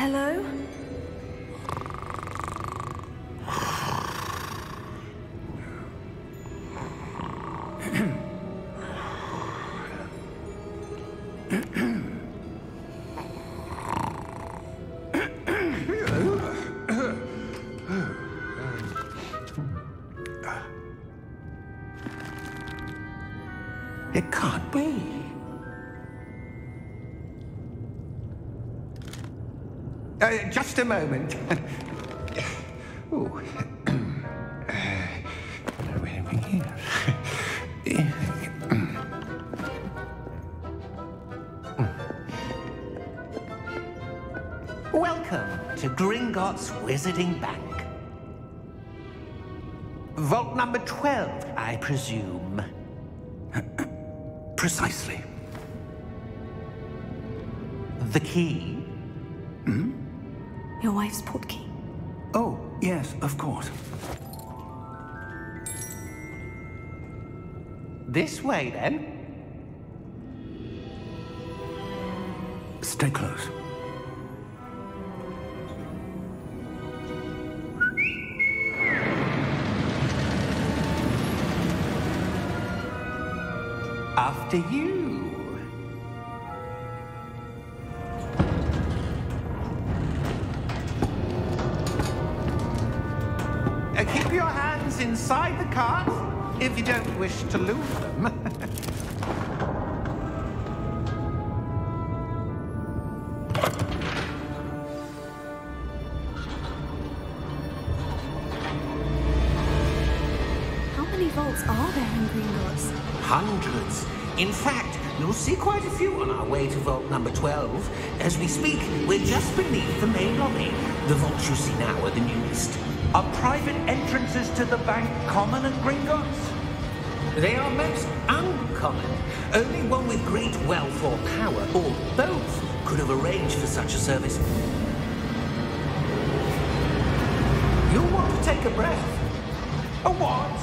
Hello? It can't be. Just a moment. Ooh. Where are we here? Welcome to Gringotts Wizarding Bank. Vault number 12, I presume. Precisely. The key? Your wife's portkey. Oh, yes, of course. This way, then. Stay close. After you. Keep your hands inside the cart if you don't wish to lose them. How many vaults are there in Gringotts? Hundreds. In fact, you'll see quite a few on our way to vault number 12. As we speak, we're just beneath the main lobby. The vaults you see now are the newest. Are private entrances to the bank common at Gringotts? They are most uncommon. Only one with great wealth or power, or both, could have arranged for such a service. You'll want to take a breath. A what?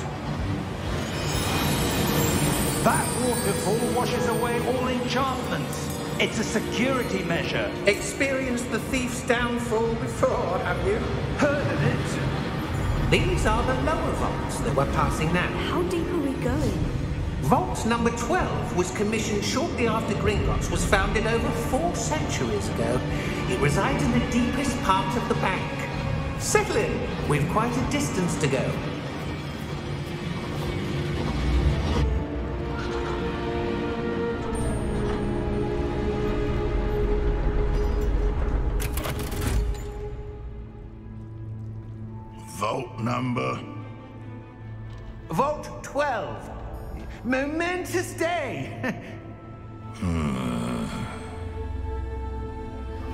That waterfall washes away all enchantments. It's a security measure. Experienced the thief's downfall before, have you? Heard of it? These are the lower vaults that we're passing now. How deep are we going? Vault number 12 was commissioned shortly after Gringotts was founded over 4 centuries ago. It resides in the deepest part of the bank. Settle in. We've quite a distance to go. Vault number? Vault 12. Momentous day.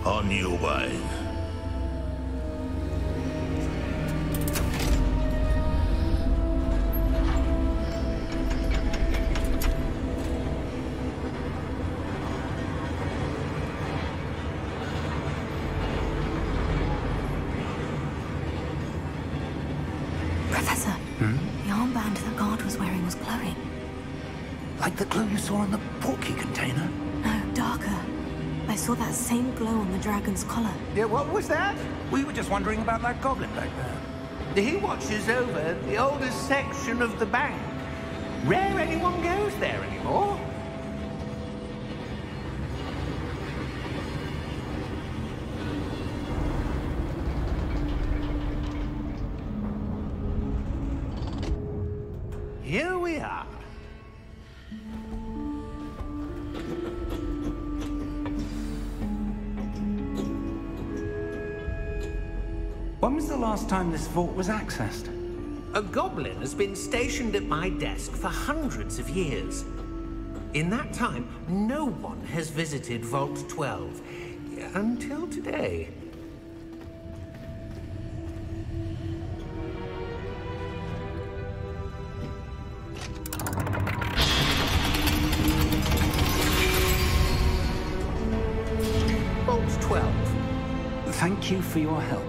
On your way. Professor, the armband the guard was wearing was glowing. Like the glow you saw on the portkey container? No, darker. I saw that same glow on the dragon's collar. Yeah, what was that? We were just wondering about that goblin back there. He watches over the oldest section of the bank. Rare anyone goes there anymore. Here we are. When was the last time this vault was accessed? A goblin has been stationed at my desk for hundreds of years. In that time, no one has visited Vault 12. Until today. Vault 12. Thank you for your help.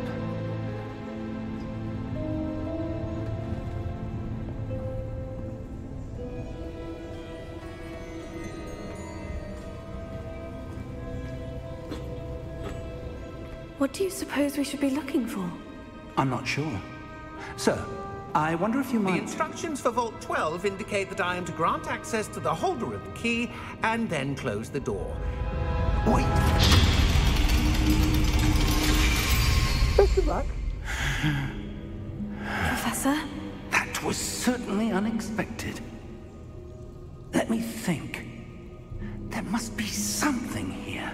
What do you suppose we should be looking for? I'm not sure. Sir, I wonder if you The might... instructions for Vault 12 indicate that I am to grant access to the holder of the key and then close the door. Wait! Best of luck. Professor? That was certainly unexpected. Let me think. There must be something here.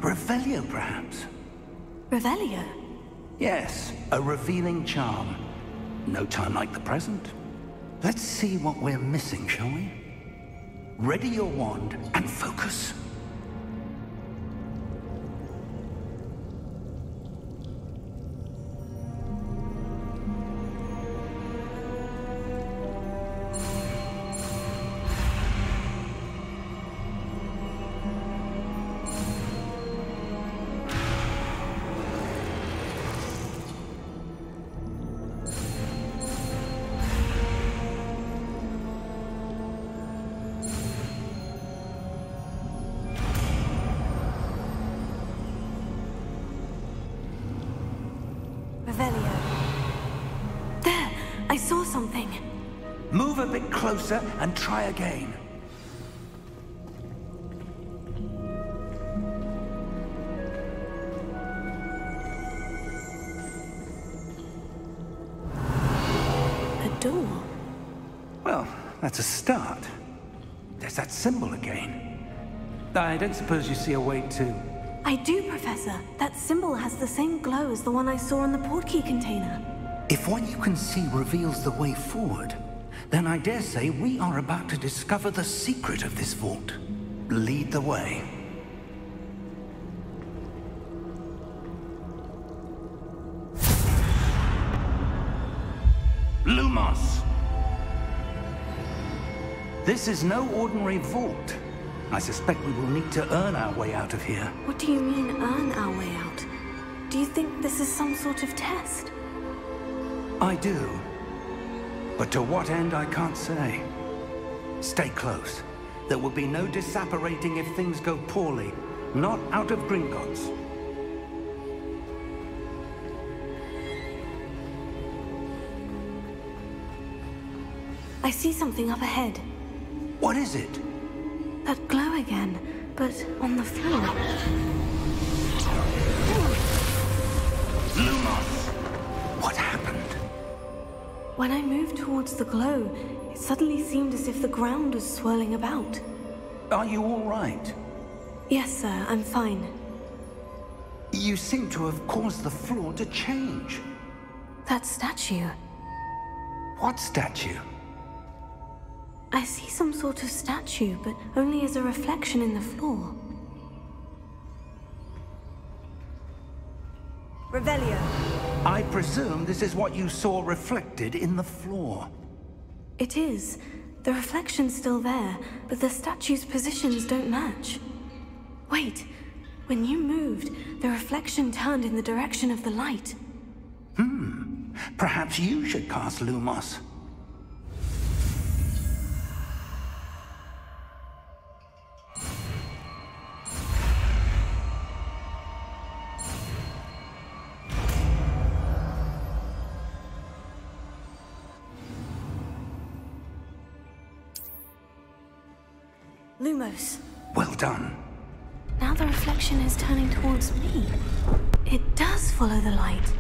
Revelio, perhaps? Revelio? Yes, a revealing charm. No time like the present. Let's see what we're missing, shall we? Ready your wand and focus. Revelio. There! I saw something. Move a bit closer and try again. A door. Well, that's a start. There's that symbol again. I don't suppose you see a way to... I do, Professor. That symbol has the same glow as the one I saw on the portkey container. If what you can see reveals the way forward, then I dare say we are about to discover the secret of this vault. Lead the way. Lumos! This is no ordinary vault. I suspect we will need to earn our way out of here. What do you mean, earn our way out? Do you think this is some sort of test? I do. But to what end, I can't say. Stay close. There will be no disapparating if things go poorly. Not out of Gringotts. I see something up ahead. What is it? That glow again, but on the floor. Lumos! What happened? When I moved towards the glow, it suddenly seemed as if the ground was swirling about. Are you all right? Yes, sir, I'm fine. You seem to have caused the floor to change. That statue. What statue? I see some sort of statue, but only as a reflection in the floor. Revelio. I presume this is what you saw reflected in the floor. It is. The reflection's still there, but the statue's positions don't match. Wait. When you moved, the reflection turned in the direction of the light. Perhaps you should cast Lumos. Lumos. Well done. Now the reflection is turning towards me. It does follow the light.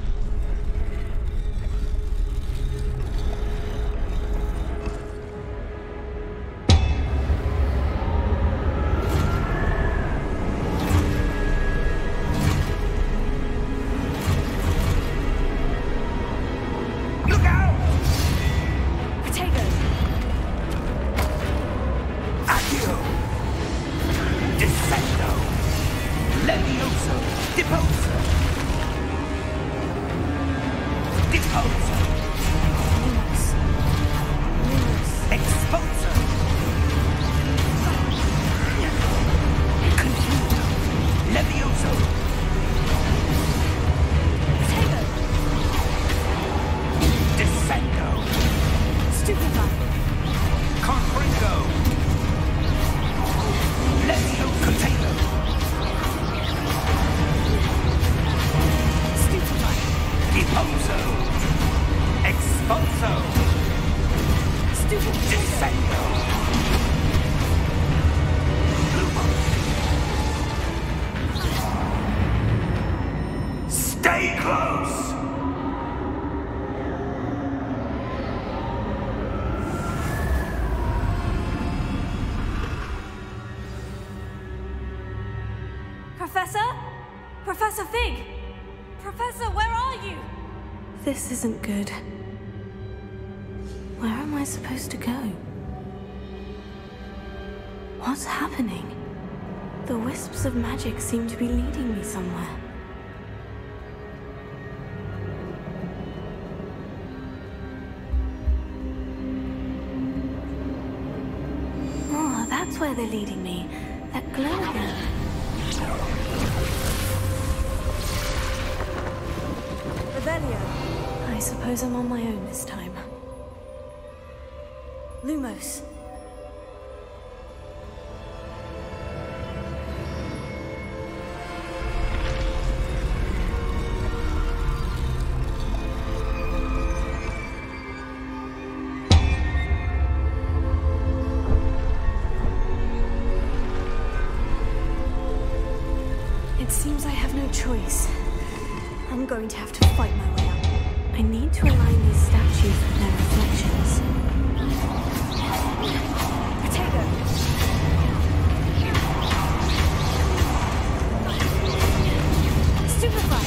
Look out! Potato! Accio! Descendo! Levioso! Deposo! Deposo! Lumos. Lumos. Exposo! Confuso! Levioso! Potato! Descendo! Stupefy! Confringo! Levio Potato! Expulso! Stupid Descendo! Stay close! Professor? Professor Fig! Professor, where are you? This isn't good. Where am I supposed to go? What's happening? The wisps of magic seem to be leading me somewhere. Oh, that's where they're leading me. That glow again. Revelio. I suppose I'm on my own this time. Lumos. It seems I have no choice. I'm going to have to fight my way up. I need to align these statues with their reflections. Potato! Stupefy!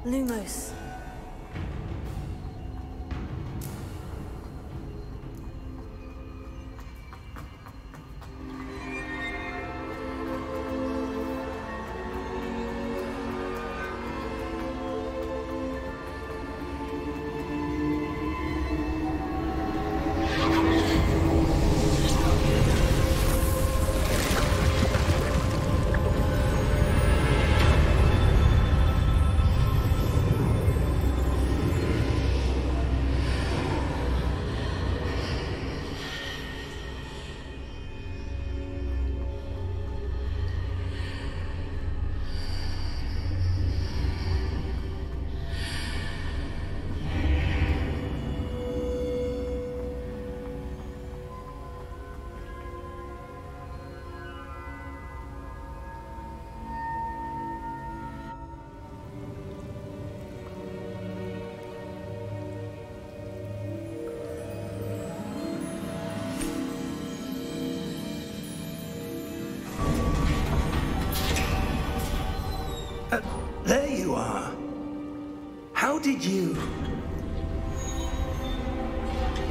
Lumos. There you are. How did you...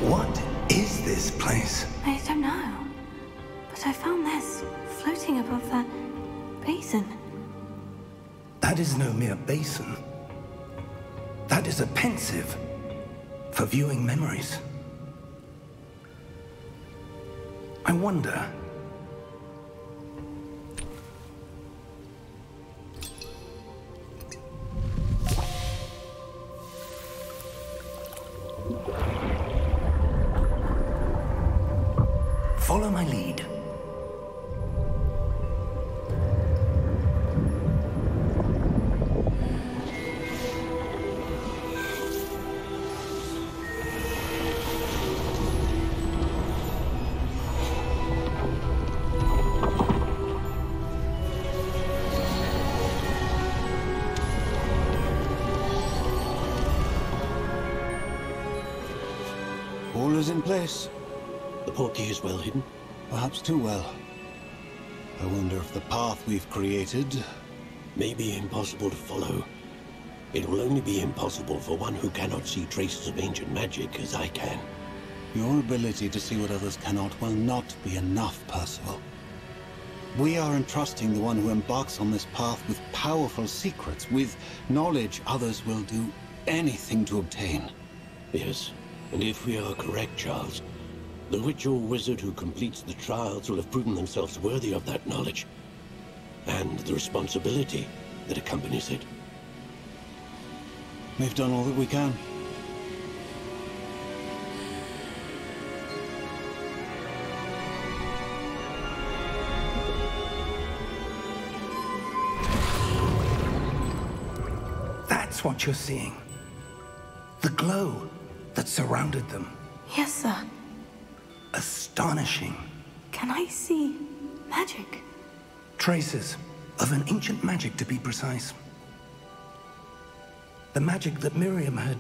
What is this place? I don't know. But I found this floating above that basin. That is no mere basin. That is a pensive for viewing memories. I wonder... Follow my lead. All is in place. The portkey is well hidden. Perhaps too well. I wonder if the path we've created... May be impossible to follow. It will only be impossible for one who cannot see traces of ancient magic as I can. Your ability to see what others cannot will not be enough, Percival. We are entrusting the one who embarks on this path with powerful secrets, with knowledge others will do anything to obtain. Yes, and if we are correct, Charles, the witch or wizard who completes the trials will have proven themselves worthy of that knowledge, and the responsibility that accompanies it. We've done all that we can. That's what you're seeing. The glow that surrounded them. Yes, sir. Astonishing. Can I see magic? Traces of an ancient magic, to be precise. The magic that Miriam had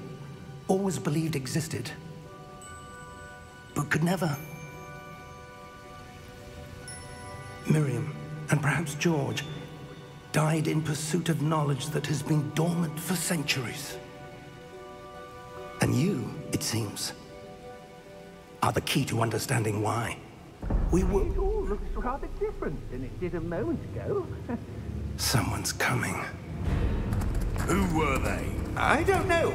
always believed existed, but could never. Miriam, and perhaps George, died in pursuit of knowledge that has been dormant for centuries. And you, it seems, are the key to understanding why. We were... It all looks rather different than it did a moment ago. Someone's coming. Who were they? I don't know.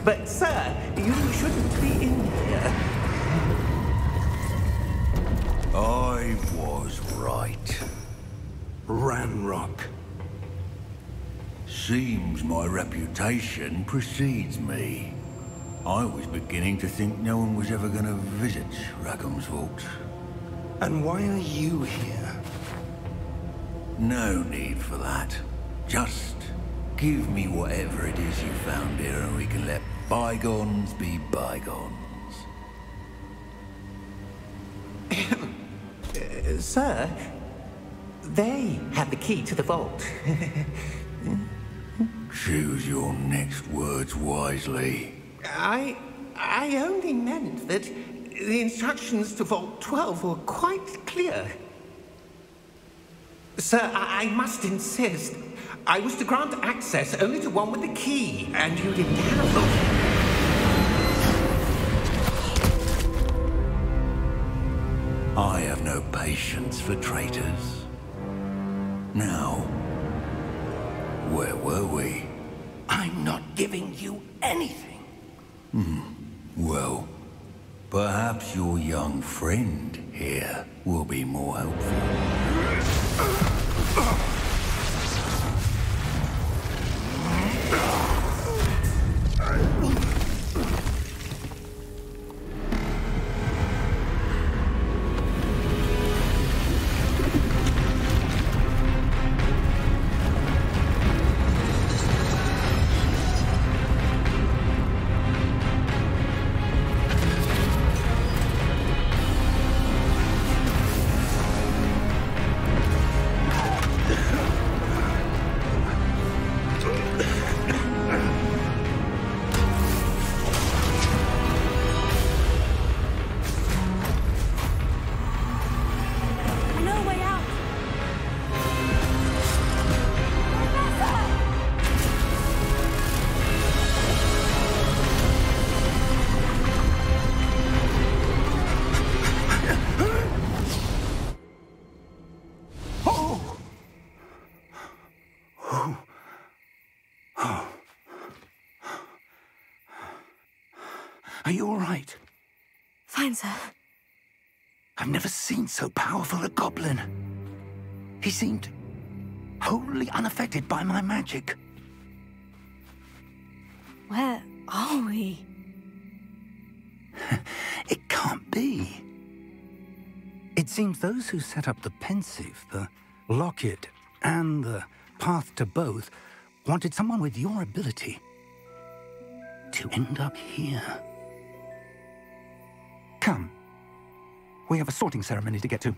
But, sir, you shouldn't be in here. I was right. Ranrock. Seems my reputation precedes me. I was beginning to think no one was ever going to visit Rackham's Vault. And why are you here? No need for that. Just give me whatever it is you found here and we can let bygones be bygones. Sir, they have the key to the vault. Choose your next words wisely. I only meant that the instructions to Vault 12 were quite clear. Sir, I must insist. I was to grant access only to one with the key, and you didn't have them. I have no patience for traitors. Now, where were we? I'm not giving you anything. Well, perhaps your young friend here will be more helpful. Are you all right? Fine, sir. I've never seen so powerful a goblin. He seemed wholly unaffected by my magic. Where are we? It can't be. It seems those who set up the pensive, the locket, and the path to both wanted someone with your ability to end up here. Come. We have a sorting ceremony to get to.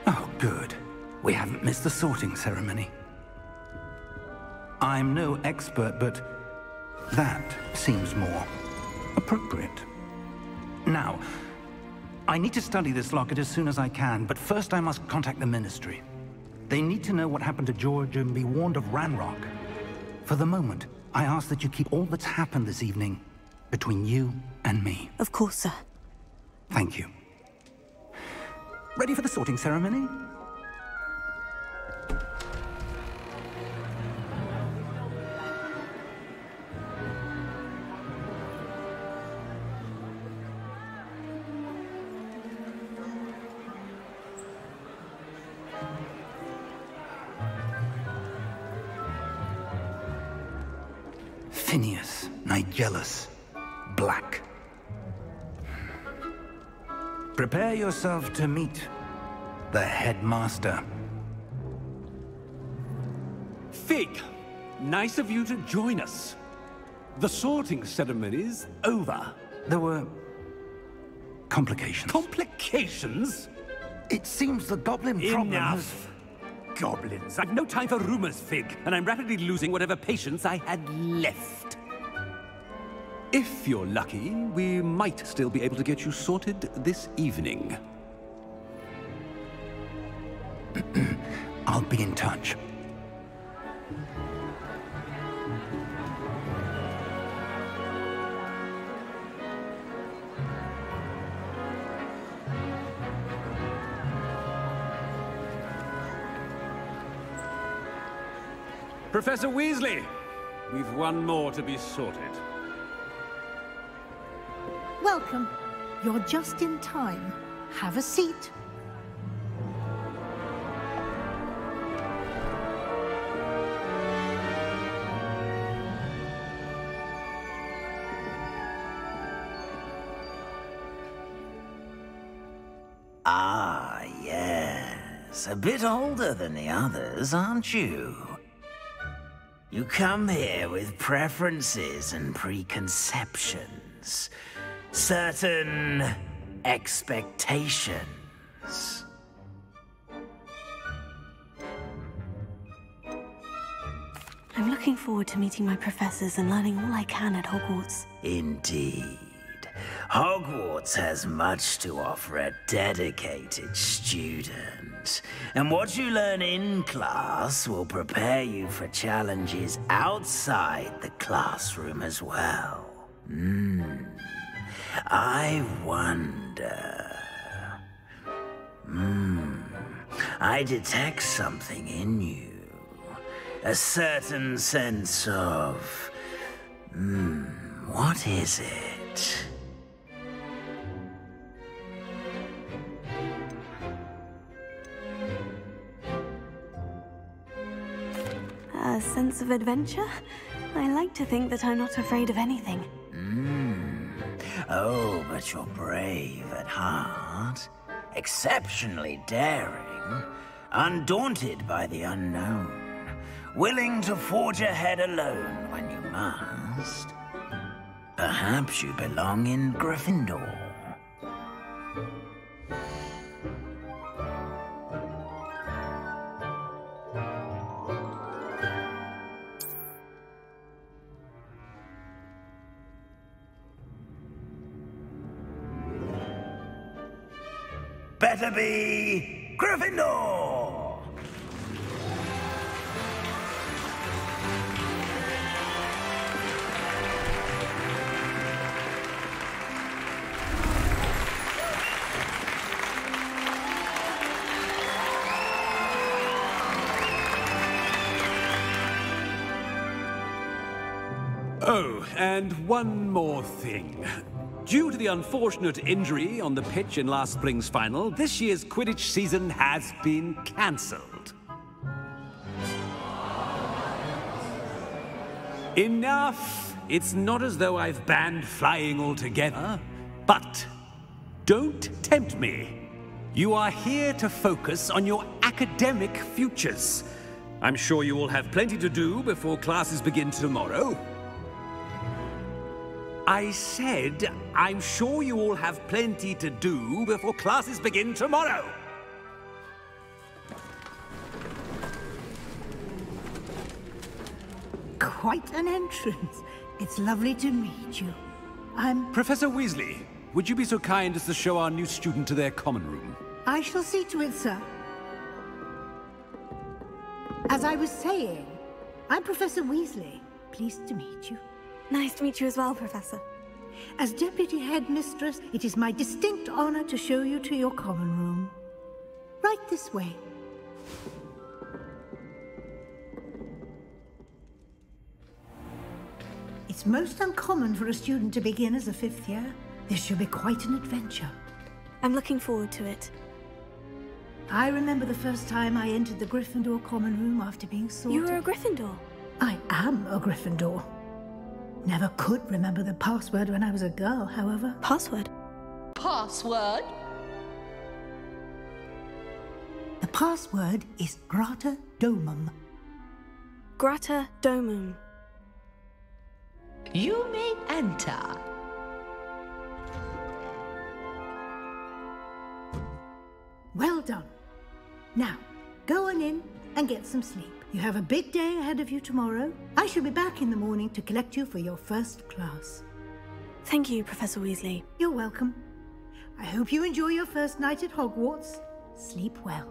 Oh, good. We haven't missed the sorting ceremony. I'm no expert, but that seems more appropriate. Now, I need to study this locket as soon as I can, but first I must contact the Ministry. They need to know what happened to George and be warned of Ranrock. For the moment, I ask that you keep all that's happened this evening between you and me. Of course, sir. Thank you. Ready for the sorting ceremony? Phineas, Nigellus, Black. Prepare yourself to meet the headmaster. Fig, nice of you to join us. The sorting ceremony's over. There were complications. Complications? It seems the goblin problem Enough. Goblins. I've no time for rumors, Fig, and I'm rapidly losing whatever patience I had left. If you're lucky, we might still be able to get you sorted this evening. I'll be in touch. Professor Weasley, we've one more to be sorted. Welcome. You're just in time. Have a seat. Ah, yes. A bit older than the others, aren't you? You come here with preferences and preconceptions. Certain expectations. I'm looking forward to meeting my professors and learning all I can at Hogwarts. Indeed. Hogwarts has much to offer a dedicated student. And what you learn in class will prepare you for challenges outside the classroom as well. I wonder... I detect something in you. A certain sense of... what is it? A sense of adventure? I like to think that I'm not afraid of anything. Oh, but you're brave at heart. Exceptionally daring. Undaunted by the unknown. Willing to forge ahead alone when you must. Perhaps you belong in Gryffindor. Better be Gryffindor! Oh, and one more thing. Due to the unfortunate injury on the pitch in last spring's final, this year's Quidditch season has been cancelled. Enough! It's not as though I've banned flying altogether, but don't tempt me. You are here to focus on your academic futures. I'm sure you will have plenty to do before classes begin tomorrow. I said, I'm sure you all have plenty to do before classes begin tomorrow. Quite an entrance. It's lovely to meet you. I'm... Professor Weasley, would you be so kind as to show our new student to their common room? I shall see to it, sir. As I was saying, I'm Professor Weasley. Pleased to meet you. Nice to meet you as well, Professor. As Deputy Headmistress, it is my distinct honor to show you to your common room. Right this way. It's most uncommon for a student to begin as a fifth year. This should be quite an adventure. I'm looking forward to it. I remember the first time I entered the Gryffindor common room after being sorted. You were a Gryffindor? I am a Gryffindor. Never could remember the password when I was a girl, however. Password? Password? The password is Grata Domum. Grata Domum. You may enter. Well done. Now, go on in and get some sleep. You have a big day ahead of you tomorrow. I shall be back in the morning to collect you for your first class. Thank you, Professor Weasley. You're welcome. I hope you enjoy your first night at Hogwarts. Sleep well.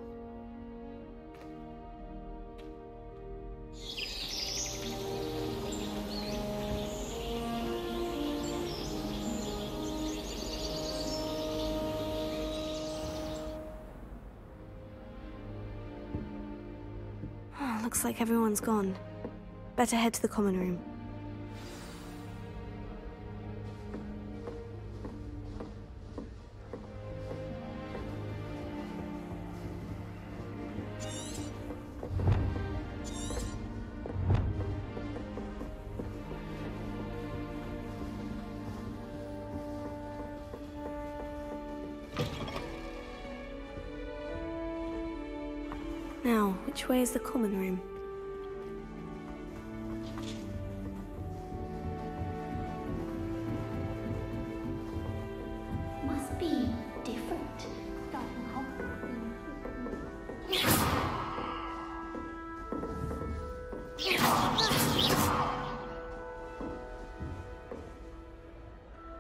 Looks like everyone's gone. Better head to the common room. Now, which way is the common room? Must be different.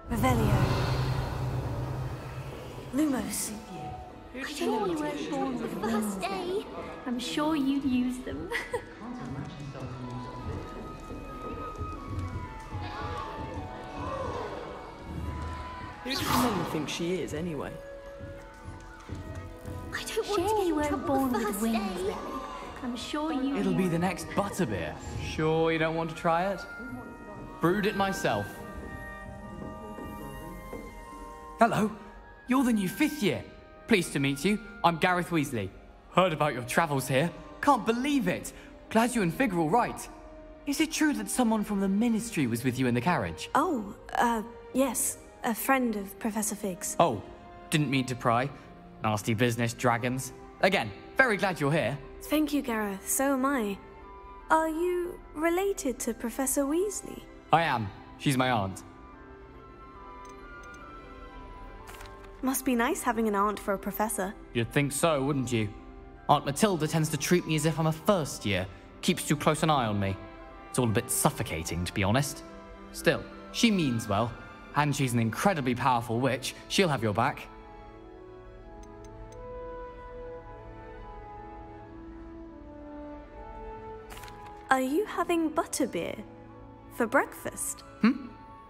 Revelio. Lumos. I'm sure you weren't born with wings then. I'm sure you'd use them. Who does Melly think she is, anyway? I don't want to get you weren't born with wings then. I'm sure you... It'll be the next butterbeer. Sure you don't want to try it? Brewed it myself. Hello, you're the new 5th year. Pleased to meet you. I'm Gareth Weasley. Heard about your travels here. Can't believe it. Glad you and Fig are all right. Is it true that someone from the Ministry was with you in the carriage? Oh, yes. A friend of Professor Fig's. Oh, didn't mean to pry. Nasty business, dragons. Again, very glad you're here. Thank you, Gareth. So am I. Are you related to Professor Weasley? I am. She's my aunt. Must be nice having an aunt for a professor. You'd think so, wouldn't you? Aunt Matilda tends to treat me as if I'm a first year. Keeps too close an eye on me. It's all a bit suffocating, to be honest. Still, she means well. And she's an incredibly powerful witch. She'll have your back. Are you having butterbeer for breakfast?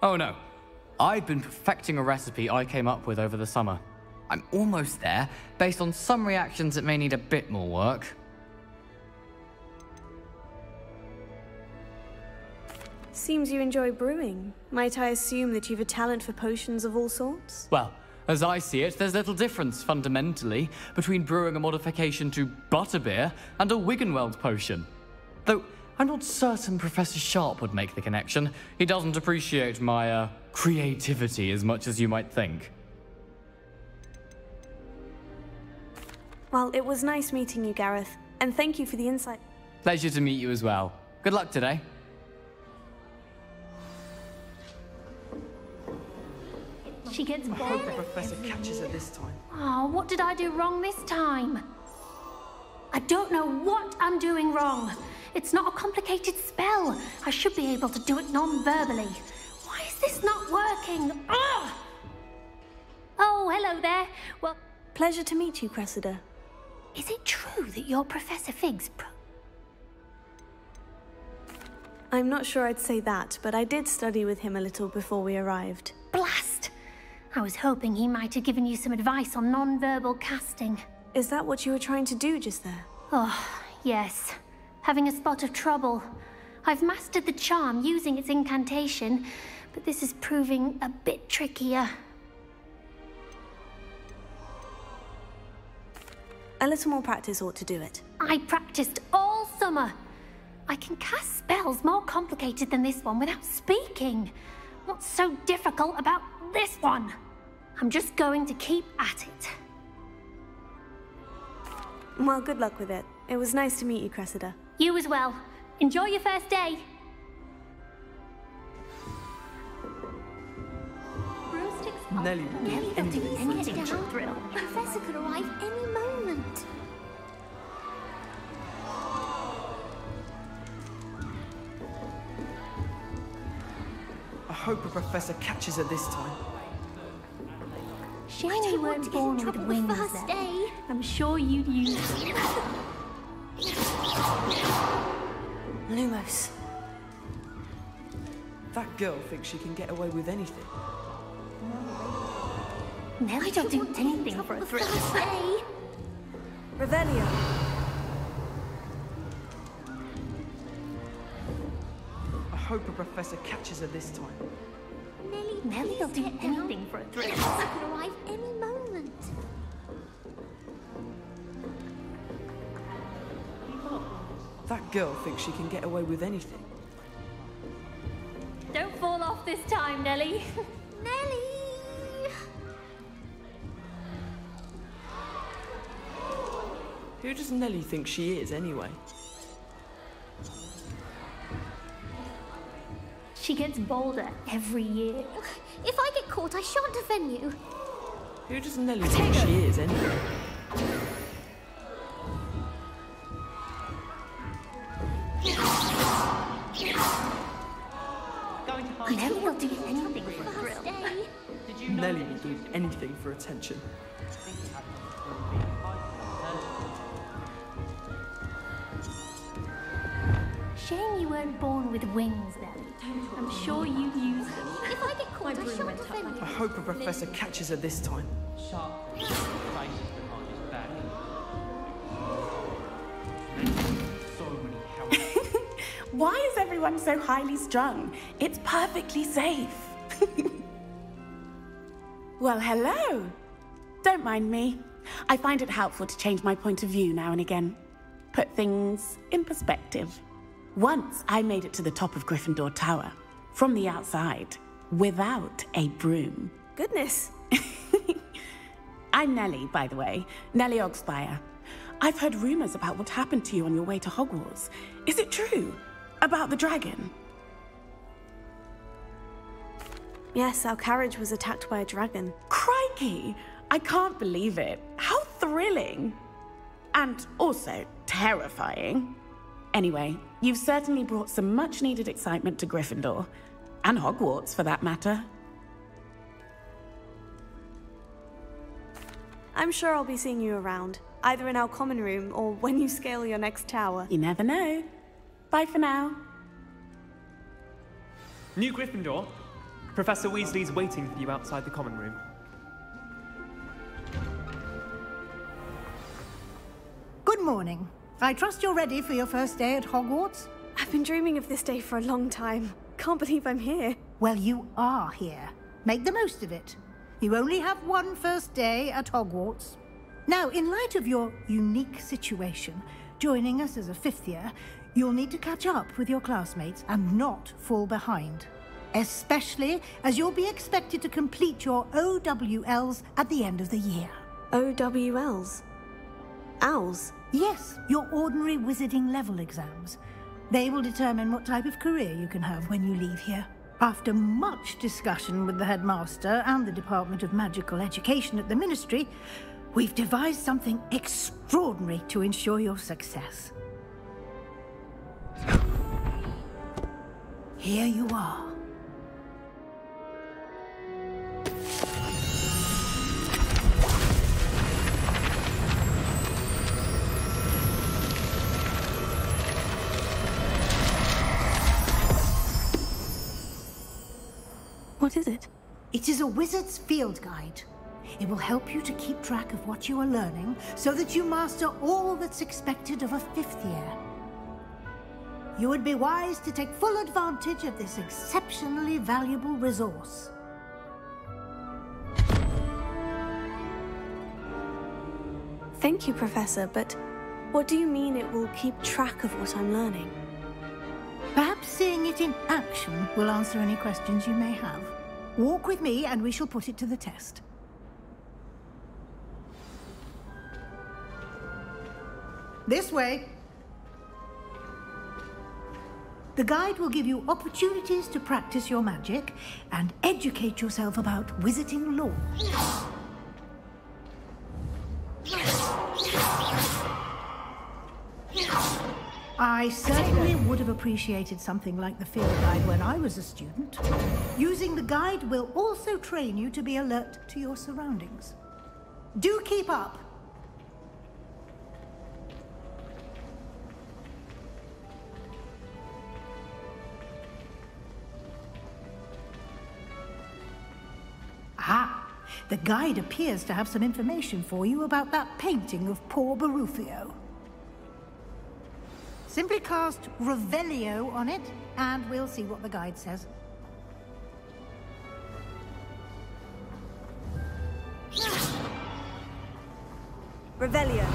Oh no. I've been perfecting a recipe I came up with over the summer. I'm almost there, based on some reactions that may need a bit more work. Seems you enjoy brewing. Might I assume that you've a talent for potions of all sorts? Well, as I see it, there's little difference, fundamentally, between brewing a modification to butterbeer and a Wiggenweld potion. Though, I'm not certain Professor Sharp would make the connection. He doesn't appreciate my, creativity as much as you might think. Well, it was nice meeting you, Gareth. And thank you for the insight. Pleasure to meet you as well. Good luck today. She gets I hope the professor catches her this time. Oh, what did I do wrong this time? I don't know what I'm doing wrong. It's not a complicated spell. I should be able to do it non-verbally. Why is this not working? Ugh! Oh, hello there. Well, pleasure to meet you, Cressida. Is it true that you're Professor Fig's I'm not sure I'd say that, but I did study with him a little before we arrived. Blast! I was hoping he might have given you some advice on non-verbal casting. Is that what you were trying to do just there? Oh, yes. Having a spot of trouble. I've mastered the charm using its incantation, but this is proving a bit trickier. A little more practice ought to do it. I practiced all summer. I can cast spells more complicated than this one without speaking. What's so difficult about this one? I'm just going to keep at it. Well, good luck with it. It was nice to meet you, Cressida. You as well. Enjoy your first day. Nelly, anything to thrill. Professor could arrive any moment. I hope the professor catches her this time. Shame you weren't born with wings then. I'm sure you'd use them. Lumos. That girl thinks she can get away with anything. Nelly don't do anything for a thrill. Revelio. I hope the professor catches her this time. Nelly'll do anything for a thrill. Professor could arrive any moment. That girl thinks she can get away with anything. Don't fall off this time, Nelly. Nelly! Who does Nellie think she is, anyway? She gets bolder every year. If I get caught, I shan't defend you. Who does Nellie think she is, anyway? Nellie will do anything for a thrill. Nellie will do anything for attention. Shame you weren't born with wings, Nellie. I'm sure you'd use them. If I get caught, I shan't defend you. I hope a professor catches her this time. Why is everyone so highly strung? It's perfectly safe. Well, hello. Don't mind me. I find it helpful to change my point of view now and again. Put things in perspective. Once I made it to the top of Gryffindor Tower, from the outside, without a broom. Goodness. I'm Nellie, by the way. Nellie Ogspire. I've heard rumors about what happened to you on your way to Hogwarts. Is it true? About the dragon? Yes, our carriage was attacked by a dragon. Crikey! I can't believe it. How thrilling! And also terrifying. Anyway, you've certainly brought some much-needed excitement to Gryffindor. And Hogwarts, for that matter. I'm sure I'll be seeing you around, either in our common room or when you scale your next tower. You never know. Bye for now. New Gryffindor. Professor Weasley's waiting for you outside the common room. Good morning. I trust you're ready for your first day at Hogwarts? I've been dreaming of this day for a long time. Can't believe I'm here. Well, you are here. Make the most of it. You only have one first day at Hogwarts. Now, in light of your unique situation, joining us as a fifth year, you'll need to catch up with your classmates and not fall behind. Especially as you'll be expected to complete your OWLs at the end of the year. OWLs? Owls? Yes, your ordinary wizarding level exams. They will determine what type of career you can have when you leave here. After much discussion with the headmaster and the Department of Magical Education at the Ministry, we've devised something extraordinary to ensure your success. Here you are. What is it? It is a wizard's field guide. It will help you to keep track of what you are learning so that you master all that's expected of a fifth year. You would be wise to take full advantage of this exceptionally valuable resource. Thank you, Professor, but what do you mean it will keep track of what I'm learning? Perhaps seeing it in action will answer any questions you may have. Walk with me and we shall put it to the test. This way. The guide will give you opportunities to practice your magic and educate yourself about wizarding lore. I certainly would have appreciated something like the field guide when I was a student. Using the guide will also train you to be alert to your surroundings. Do keep up! Ah, the guide appears to have some information for you about that painting of poor Barufio. Simply cast Revelio on it, and we'll see what the guide says. Revelio.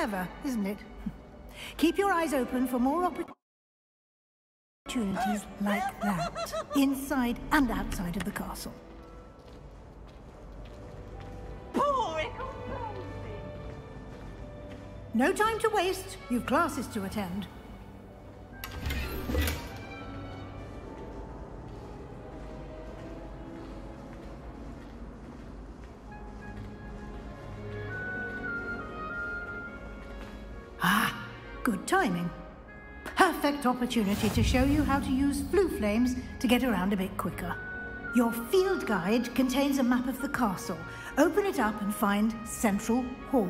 Clever, isn't it? Keep your eyes open for more opportunities like that, inside and outside of the castle. No time to waste. You've classes to attend. Ah, good timing. Perfect opportunity to show you how to use flue flames to get around a bit quicker. Your field guide contains a map of the castle. Open it up and find Central Hall.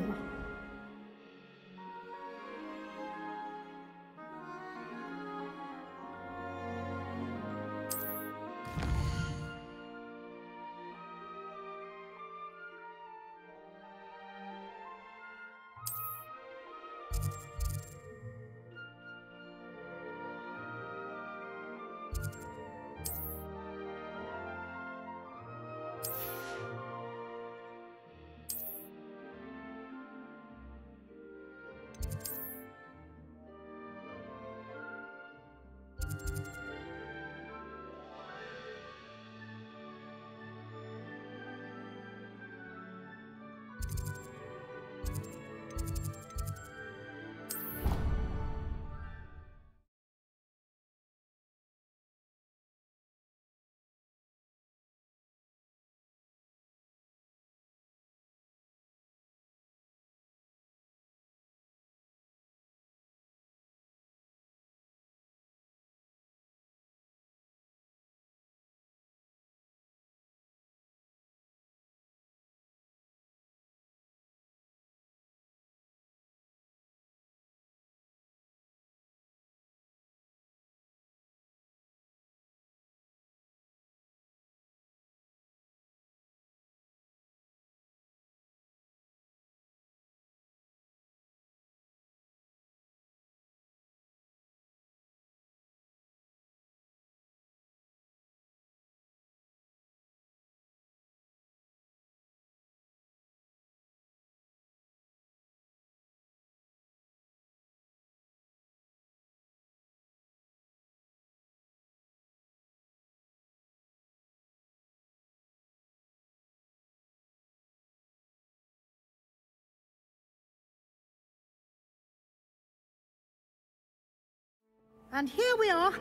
And here we are.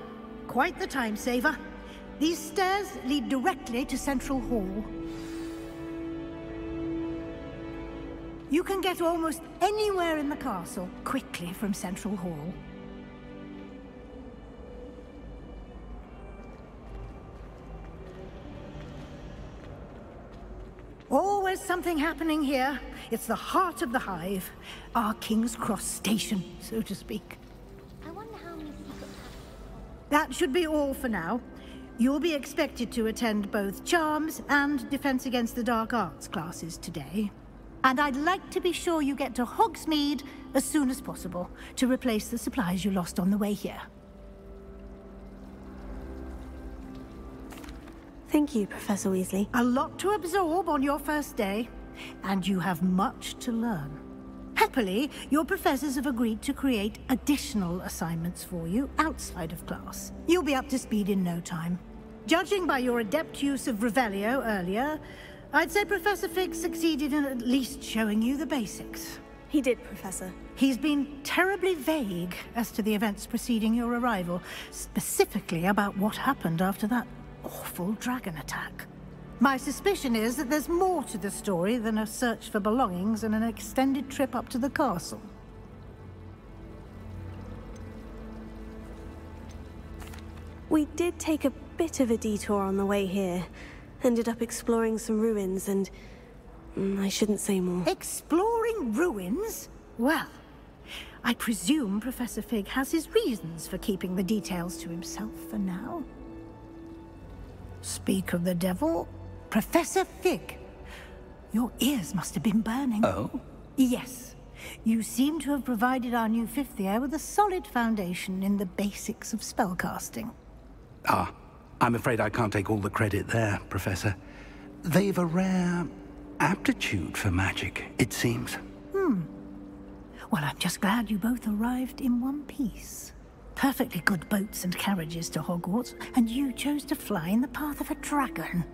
Quite the time saver. These stairs lead directly to Central Hall. You can get almost anywhere in the castle quickly from Central Hall. Always something happening here. It's the heart of the Hive. Our King's Cross station, so to speak. That should be all for now. You'll be expected to attend both Charms and Defense Against the Dark Arts classes today. And I'd like to be sure you get to Hogsmeade as soon as possible to replace the supplies you lost on the way here. Thank you, Professor Weasley. A lot to absorb on your first day, and you have much to learn. Happily, your professors have agreed to create additional assignments for you outside of class. You'll be up to speed in no time. Judging by your adept use of Revelio earlier, I'd say Professor Fig succeeded in at least showing you the basics. He did, Professor. He's been terribly vague as to the events preceding your arrival, specifically about what happened after that awful dragon attack. My suspicion is that there's more to the story than a search for belongings and an extended trip up to the castle. We did take a bit of a detour on the way here. Ended up exploring some ruins and... I shouldn't say more. Exploring ruins? Well, I presume Professor Fig has his reasons for keeping the details to himself for now. Speak of the devil... Professor Fig, your ears must have been burning. Oh? Yes. You seem to have provided our new fifth year with a solid foundation in the basics of spellcasting. Ah, I'm afraid I can't take all the credit there, Professor. They've a rare aptitude for magic, it seems. Well, I'm just glad you both arrived in one piece. Perfectly good boats and carriages to Hogwarts, and you chose to fly in the path of a dragon.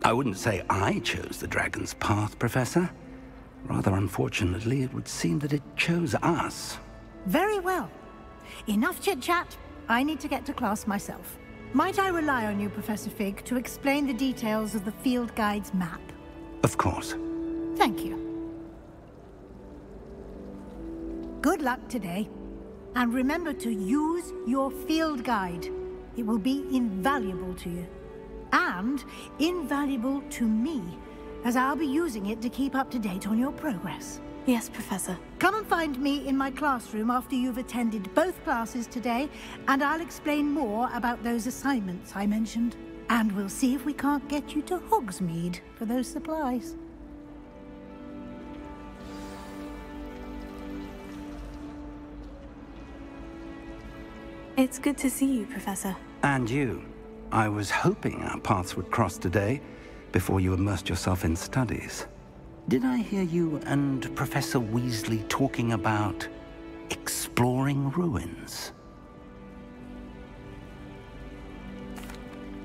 I wouldn't say I chose the dragon's path, Professor. Rather unfortunately, it would seem that it chose us. Very well. Enough chit-chat. I need to get to class myself. Might I rely on you, Professor Fig, to explain the details of the field guide's map? Of course. Thank you. Good luck today. And remember to use your field guide. It will be invaluable to you. And invaluable to me, as I'll be using it to keep up to date on your progress. Yes, Professor. Come and find me in my classroom after you've attended both classes today, and I'll explain more about those assignments I mentioned. And we'll see if we can't get you to Hogsmeade for those supplies. It's good to see you, Professor. And you. I was hoping our paths would cross today, before you immersed yourself in studies. Did I hear you and Professor Weasley talking about exploring ruins?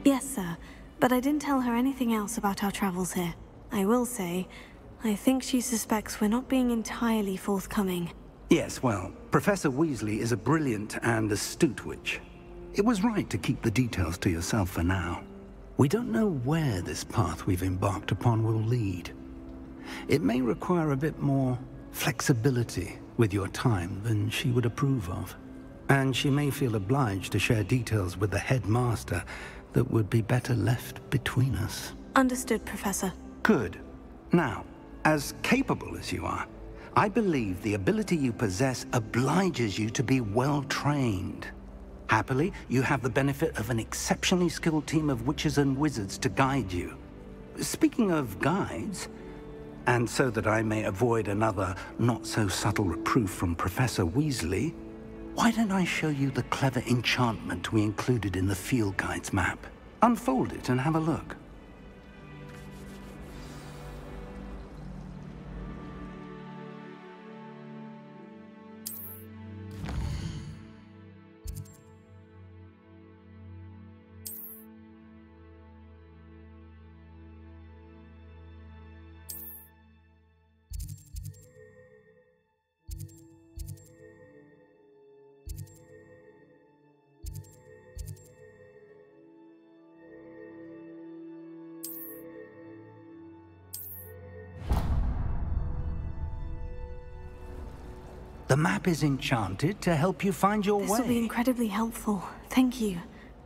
Yes, sir. But I didn't tell her anything else about our travels here. I will say, I think she suspects we're not being entirely forthcoming. Yes, well, Professor Weasley is a brilliant and astute witch. It was right to keep the details to yourself for now. We don't know where this path we've embarked upon will lead. It may require a bit more flexibility with your time than she would approve of. And she may feel obliged to share details with the headmaster that would be better left between us. Understood, Professor. Good. Now, as capable as you are, I believe the ability you possess obliges you to be well trained. Happily, you have the benefit of an exceptionally skilled team of witches and wizards to guide you. Speaking of guides, and so that I may avoid another not-so-subtle reproof from Professor Weasley, why don't I show you the clever enchantment we included in the field guide's map? Unfold it and have a look. The map is enchanted to help you find your way. This will be incredibly helpful. Thank you.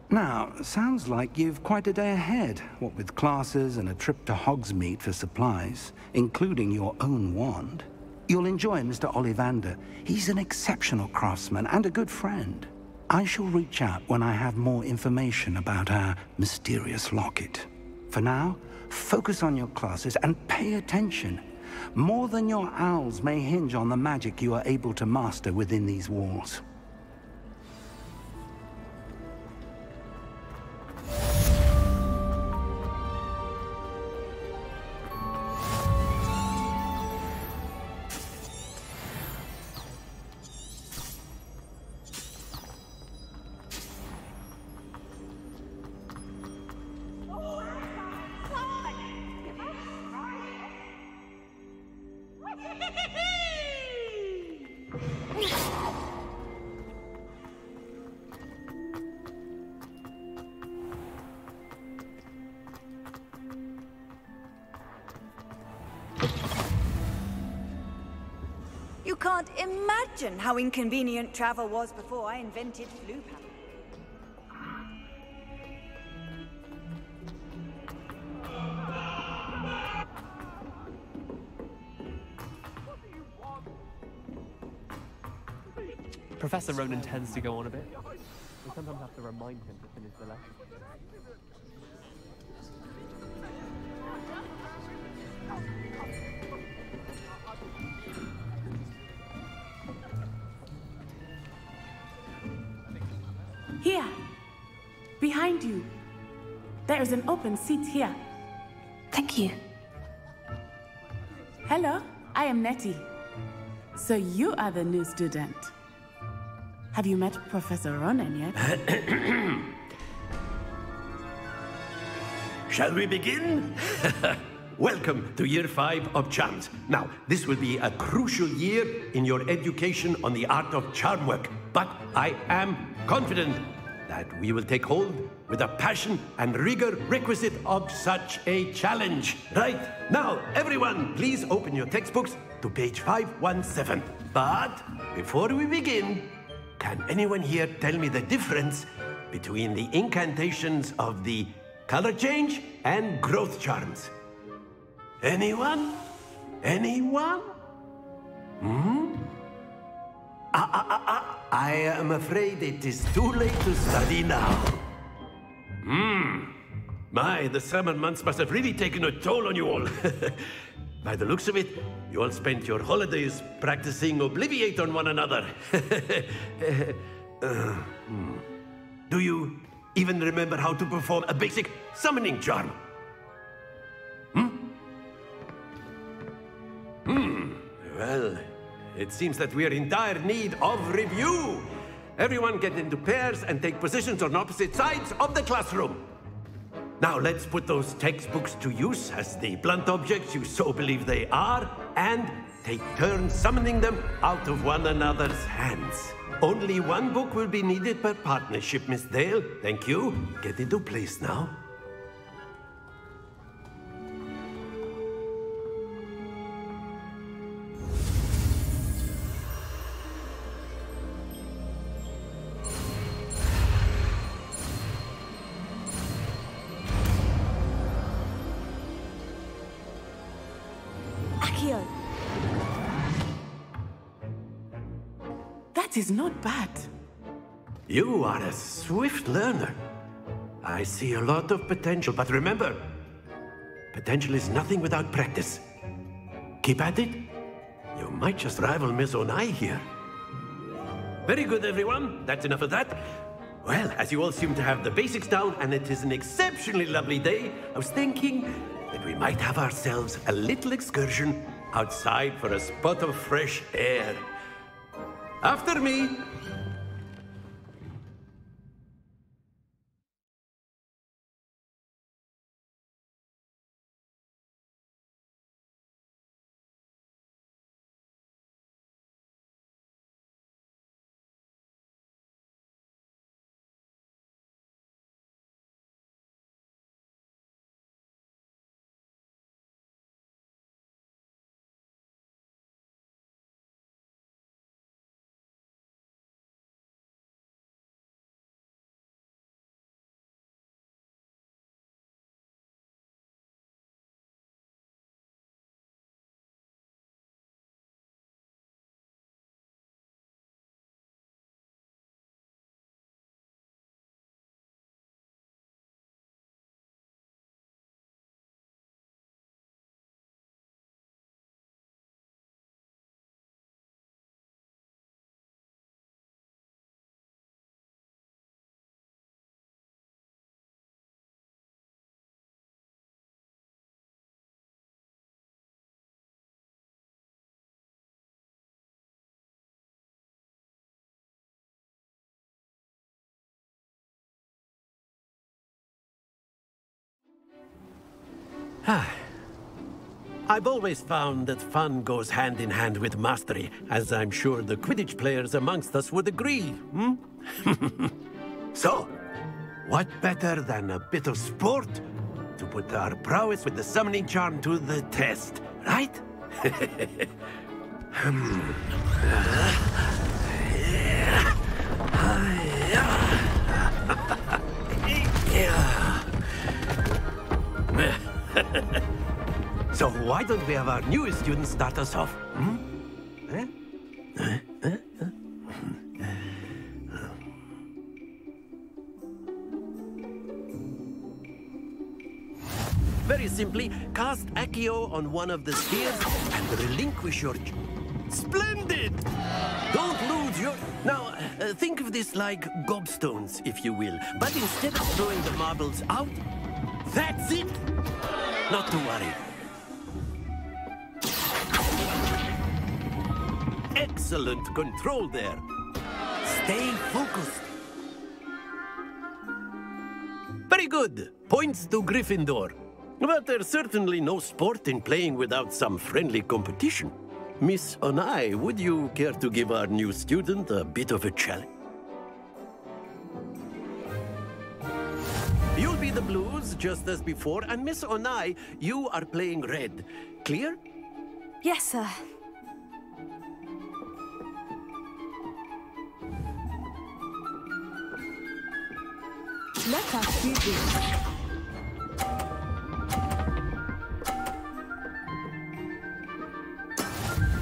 Now, sounds like you've quite a day ahead, what with classes and a trip to Hogsmeade for supplies, including your own wand. You'll enjoy Mr. Ollivander. He's an exceptional craftsman and a good friend. I shall reach out when I have more information about our mysterious locket. For now, focus on your classes and pay attention. More than your owls may hinge on the magic you are able to master within these walls. You can't imagine how inconvenient travel was before I invented flu powder. Professor Ronan tends to go on a bit. We sometimes have to remind him to finish the lesson. Here, behind you. There is an open seat here. Thank you. Hello, I am Nettie. So you are the new student. Have you met Professor Ronan yet? Shall we begin? Welcome to Year 5 of Charms. Now, this will be a crucial year in your education on the art of charm work. But I am confident that we will take hold with the passion and rigor requisite of such a challenge. Right, now, everyone, please open your textbooks to page 517. But before we begin, can anyone here tell me the difference between the incantations of the color change and growth charms? Anyone? Anyone? I am afraid it is too late to study now. My, the summer months must have really taken a toll on you all. By the looks of it, you all spent your holidays practicing Obliviate on one another. Do you even remember how to perform a basic summoning charm? Well, it seems that we are in dire need of review. Everyone get into pairs and take positions on opposite sides of the classroom. Now let's put those textbooks to use as the blunt objects you so believe they are, and take turns summoning them out of one another's hands. Only one book will be needed per partnership, Miss Dale. Thank you. Get into place now. That is not bad. You are a swift learner. I see a lot of potential, but remember, potential is nothing without practice. Keep at it. You might just rival Miss Onai here. Very good, everyone. That's enough of that. Well, as you all seem to have the basics down, and it is an exceptionally lovely day, I was thinking that we might have ourselves a little excursion outside for a spot of fresh air. After me. I've always found that fun goes hand in hand with mastery, as I'm sure the Quidditch players amongst us would agree, So, what better than a bit of sport to put our prowess with the summoning charm to the test, right? So why don't we have our newest student start us off? Very simply, cast Accio on one of the spheres and relinquish your... Splendid! Don't lose your... Now, think of this like gobstones, if you will. But instead of throwing the marbles out, that's it! Not to worry. Excellent control there. Stay focused. Very good. Points to Gryffindor. But there's certainly no sport in playing without some friendly competition. Miss Onai, would you care to give our new student a bit of a challenge? You'll be the blues, just as before, and Miss Onai, you are playing red. Clear? Yes, sir. Let us see this.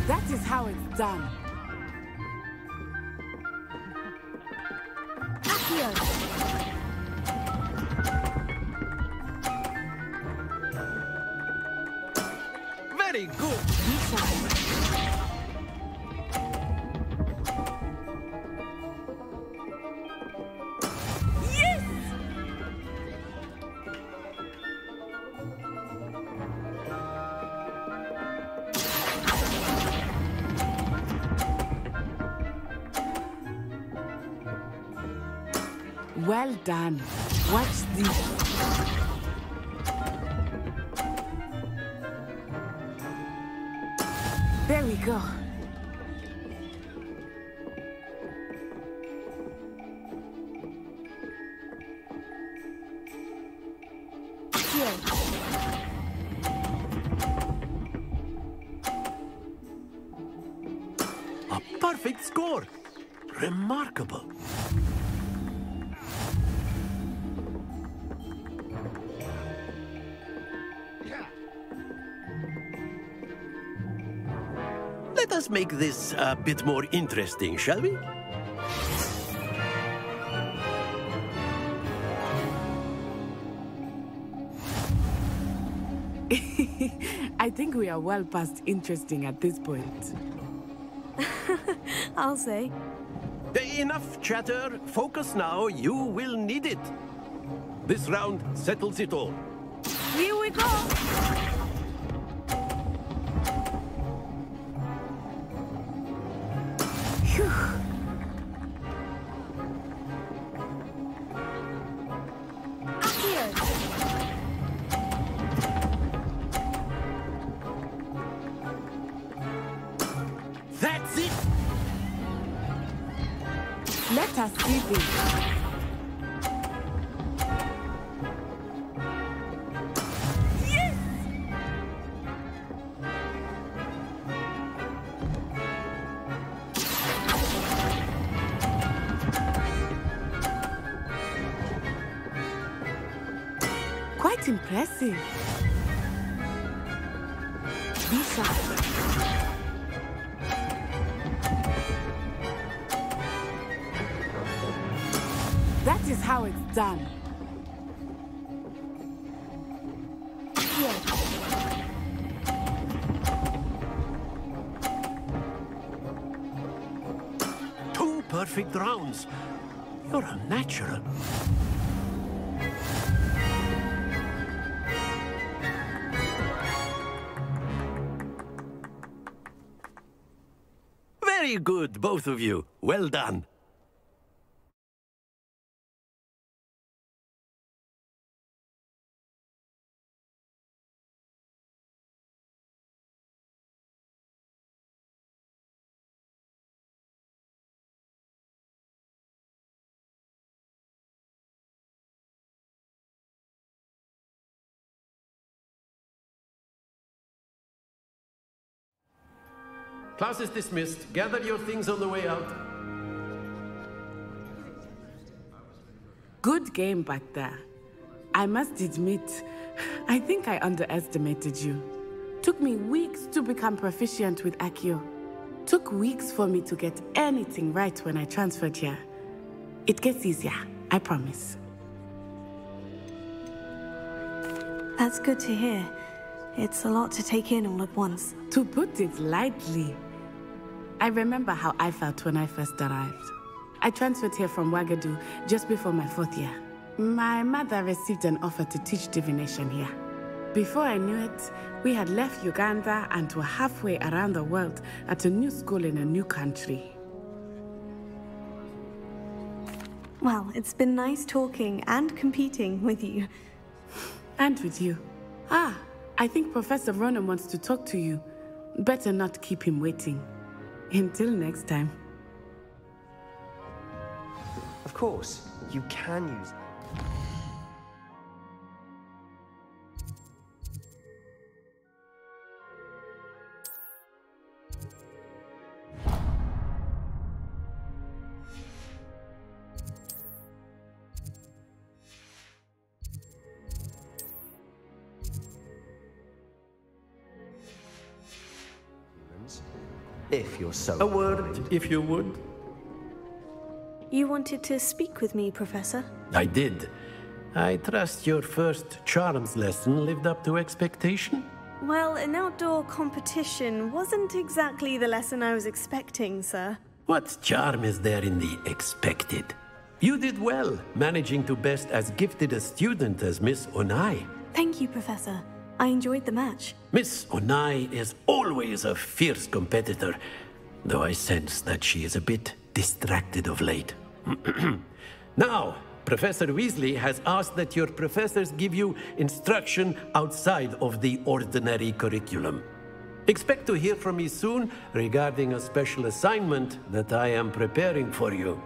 That is how it's done. Accio! Very good. Yes! Well done. Watch this. There we go. Here. A perfect score. Remarkable. Let us make this a bit more interesting, shall we? I think we are well past interesting at this point. I'll say. Enough chatter. Focus now. You will need it. This round settles it all. Here we go! That's it! Let us see this. Yes! Quite impressive. Be sharp. That is how it's done. Here. Two perfect rounds. You're a natural. Very good, both of you. Well done. Class is dismissed. Gather your things on the way out. Good game back there. I must admit, I think I underestimated you. Took me weeks to become proficient with Accio. Took weeks for me to get anything right when I transferred here. It gets easier, I promise. That's good to hear. It's a lot to take in all at once. To put it lightly, I remember how I felt when I first arrived. I transferred here from Wagadu just before my 4th year. My mother received an offer to teach divination here. Before I knew it, we had left Uganda and were halfway around the world at a new school in a new country. Well, it's been nice talking and competing with you. And with you. Ah, I think Professor Ronan wants to talk to you. Better not keep him waiting. Until next time. Of course, you can use it. If you're so... A word, if you would. You wanted to speak with me, Professor? I did. I trust your first charms lesson lived up to expectation? Well, an outdoor competition wasn't exactly the lesson I was expecting, sir. What charm is there in the expected? You did well, managing to best as gifted a student as Miss Onai. Thank you, Professor. I enjoyed the match. Miss Onai is always a fierce competitor, though I sense that she is a bit distracted of late. Now, Professor Weasley has asked that your professors give you instruction outside of the ordinary curriculum. Expect to hear from me soon regarding a special assignment that I am preparing for you.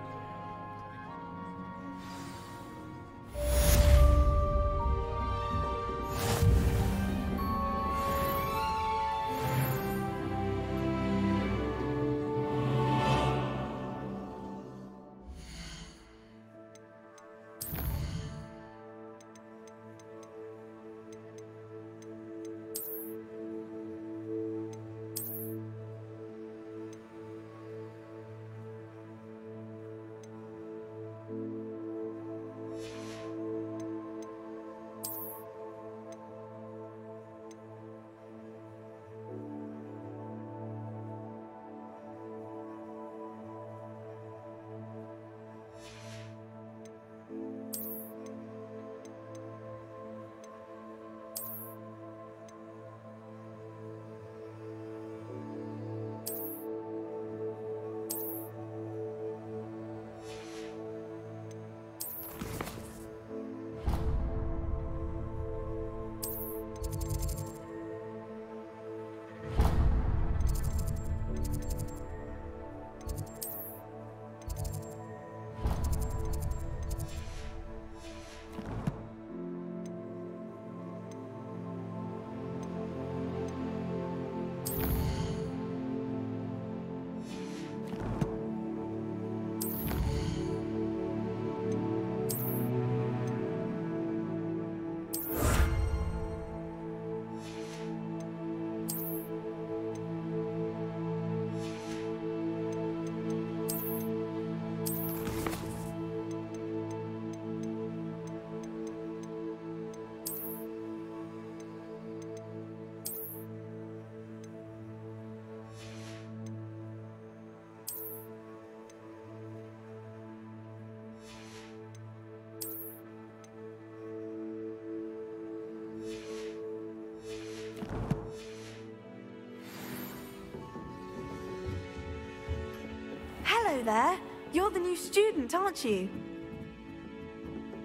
Hello there. You're the new student, aren't you?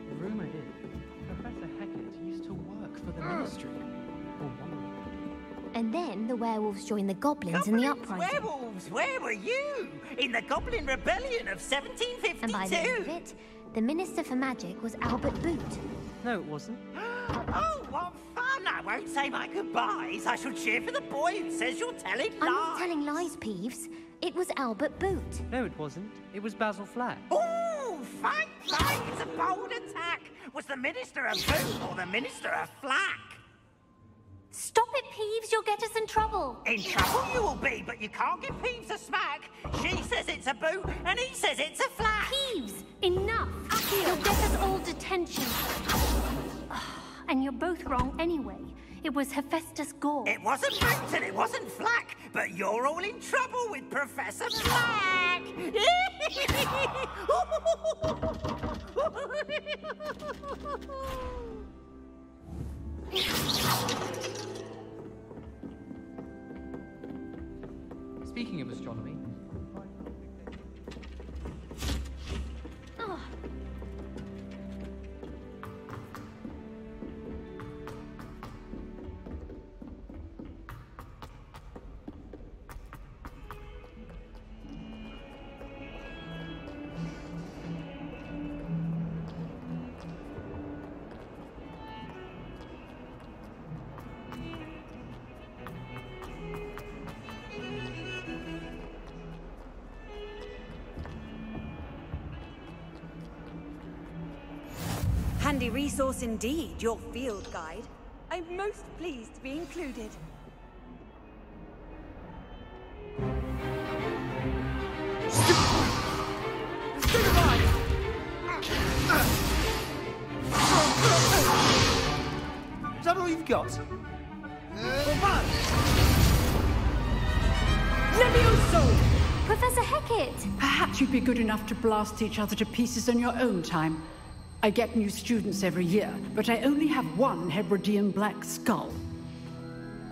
The rumor is Professor Hecat used to work for the Ministry. Or one of them. And then the werewolves joined the goblins in the uprising. Werewolves! Where were you? In the Goblin Rebellion of 1752? And by the end of it, the Minister for Magic was Albert Boot. No, it wasn't. Oh, what fun! I won't say my goodbyes. I shall cheer for the boy who says you're telling lies. I'm not telling lies, Peeves. It was Albert Boot. No, it wasn't. It was Basil Flack. Ooh, fight! It's a bold attack. Was the Minister a Boot or the Minister a Flack? Stop it, Peeves. You'll get us in trouble. In trouble you will be, but you can't give Peeves a smack. She says it's a boot, and he says it's a flack. Peeves, enough. You'll get us all detention. And you're both wrong anyway. It was Hephaestus Gore. It wasn't boot and it wasn't flack, but you're all in trouble with Professor Flack. Speaking of astronomy... Oh. Handy resource indeed, your field guide. I'm most pleased to be included. Is that all you've got? Levioso! Professor Hecat! Perhaps you'd be good enough to blast each other to pieces on your own time. I get new students every year, but I only have one Hebridean black skull.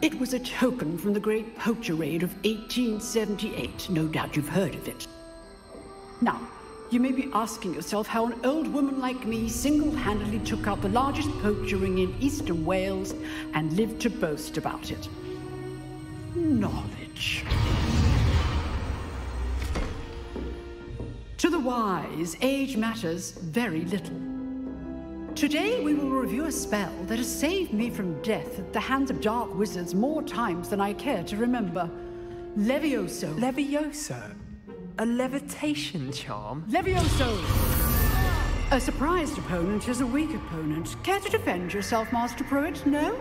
It was a token from the Great Poacher Raid of 1878. No doubt you've heard of it. Now, you may be asking yourself how an old woman like me single-handedly took out the largest poacher ring in eastern Wales and lived to boast about it. Knowledge. To the wise, age matters very little. Today we will review a spell that has saved me from death at the hands of dark wizards more times than I care to remember. Levioso. Levioso? A levitation charm? Levioso! A surprised opponent is a weak opponent. Care to defend yourself, Master Pruitt? No?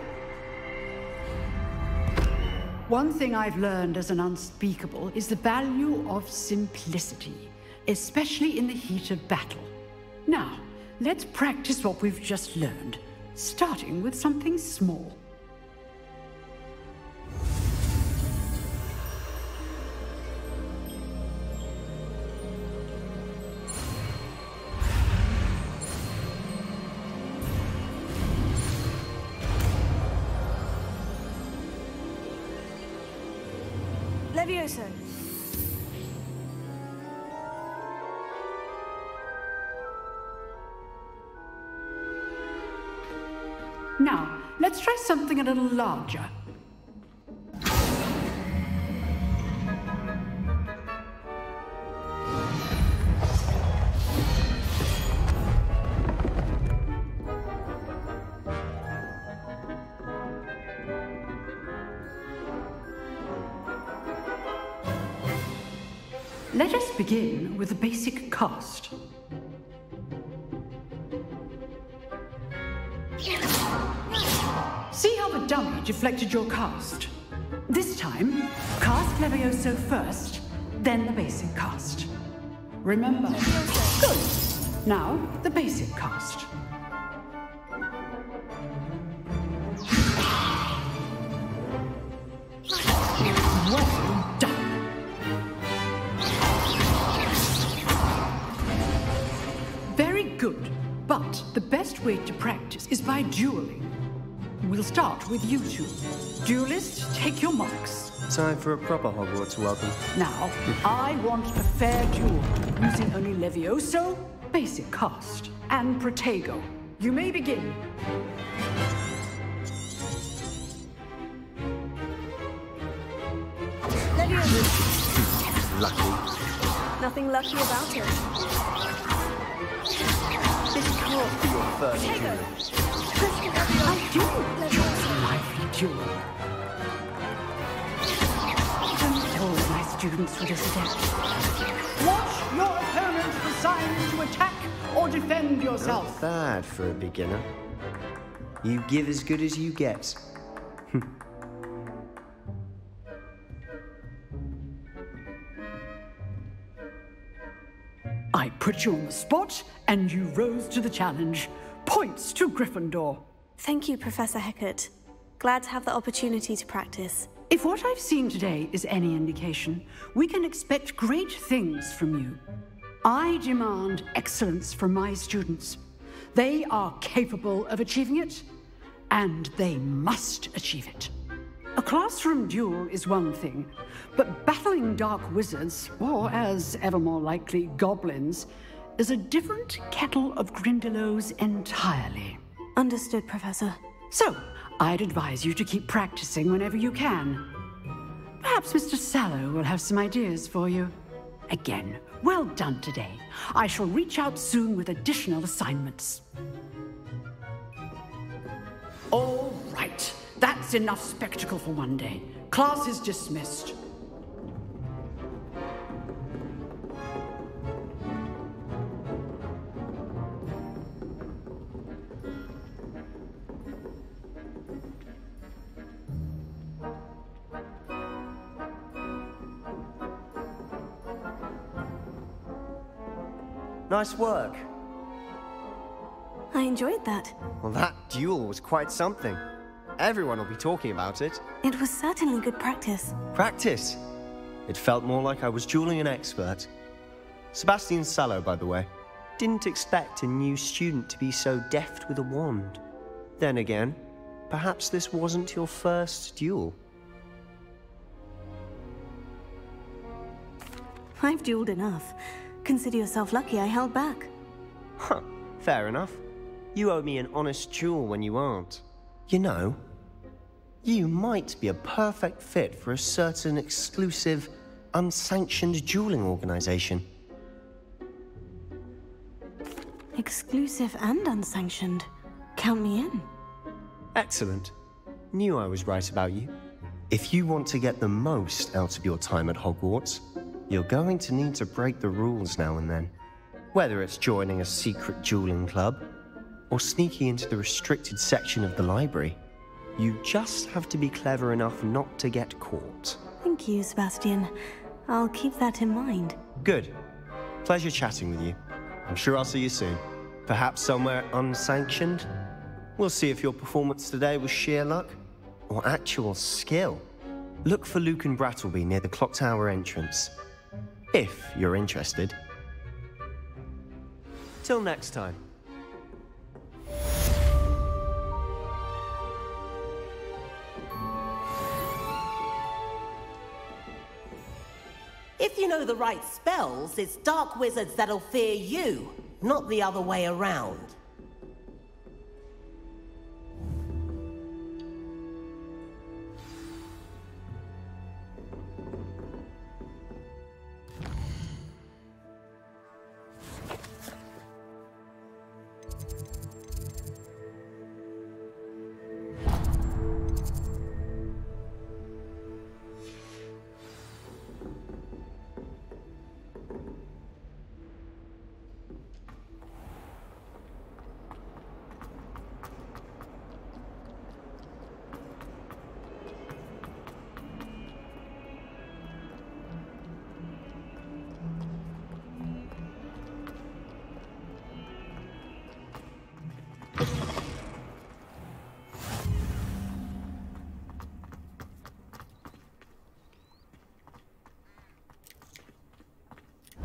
One thing I've learned as an unspeakable is the value of simplicity, especially in the heat of battle. Now, let's practice what we've just learned, starting with something small. Levioso. Now, let's try something a little larger. Let us begin with the basic cast. See how the dummy deflected your cast? This time, cast Levioso first, then the basic cast. Remember? Good. Now, the basic cast. Well done. Very good, but the best way to practice is by dueling. We'll start with you two. Duelists, take your marks. Time for a proper Hogwarts welcome. Now, I want a fair duel, using only Levioso, basic cast, and Protego. You may begin. Levioso. Lucky. Nothing lucky about it. This can't be your first duel. I do. Just a lively duel. Don't tell my students what is adept. Watch your opponent decide to attack or defend yourself. Not bad for a beginner. You give as good as you get. I put you on the spot, and you rose to the challenge. Points to Gryffindor. Thank you, Professor Hecat. Glad to have the opportunity to practice. If what I've seen today is any indication, we can expect great things from you. I demand excellence from my students. They are capable of achieving it, and they must achieve it. A classroom duel is one thing, but battling dark wizards, or as ever more likely, goblins, is a different kettle of Grindylows entirely. Understood, Professor. So, I'd advise you to keep practicing whenever you can. Perhaps Mr. Sallow will have some ideas for you. Again, well done today. I shall reach out soon with additional assignments. All right, that's enough spectacle for one day. Class is dismissed. Nice work. I enjoyed that. Well, that duel was quite something. Everyone will be talking about it. It was certainly good practice. Practice? It felt more like I was dueling an expert. Sebastian Sallow, by the way. Didn't expect a new student to be so deft with a wand. Then again, perhaps this wasn't your first duel. I've dueled enough. Consider yourself lucky I held back. Huh, fair enough. You owe me an honest duel when you aren't. You know, you might be a perfect fit for a certain exclusive, unsanctioned dueling organization. Exclusive and unsanctioned. Count me in. Excellent. Knew I was right about you. If you want to get the most out of your time at Hogwarts, you're going to need to break the rules now and then. Whether it's joining a secret dueling club, or sneaking into the restricted section of the library, you just have to be clever enough not to get caught. Thank you, Sebastian. I'll keep that in mind. Good. Pleasure chatting with you. I'm sure I'll see you soon. Perhaps somewhere unsanctioned? We'll see if your performance today was sheer luck, or actual skill. Look for Luke and Brattleby near the clock tower entrance. If you're interested. Till next time. If you know the right spells, it's dark wizards that'll fear you, not the other way around.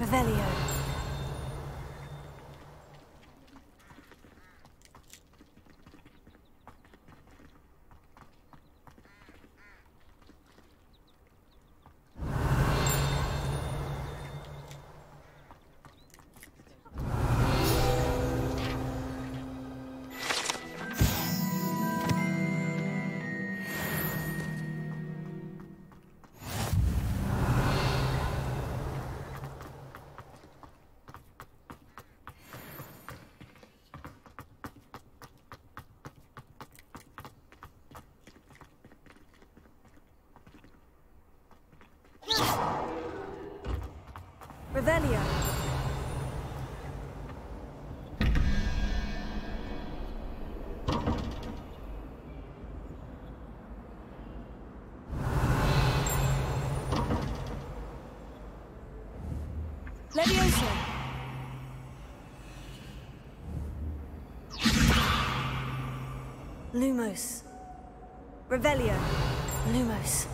Revelio. Revelio. Leviosa. Lumos. Revelio. Lumos.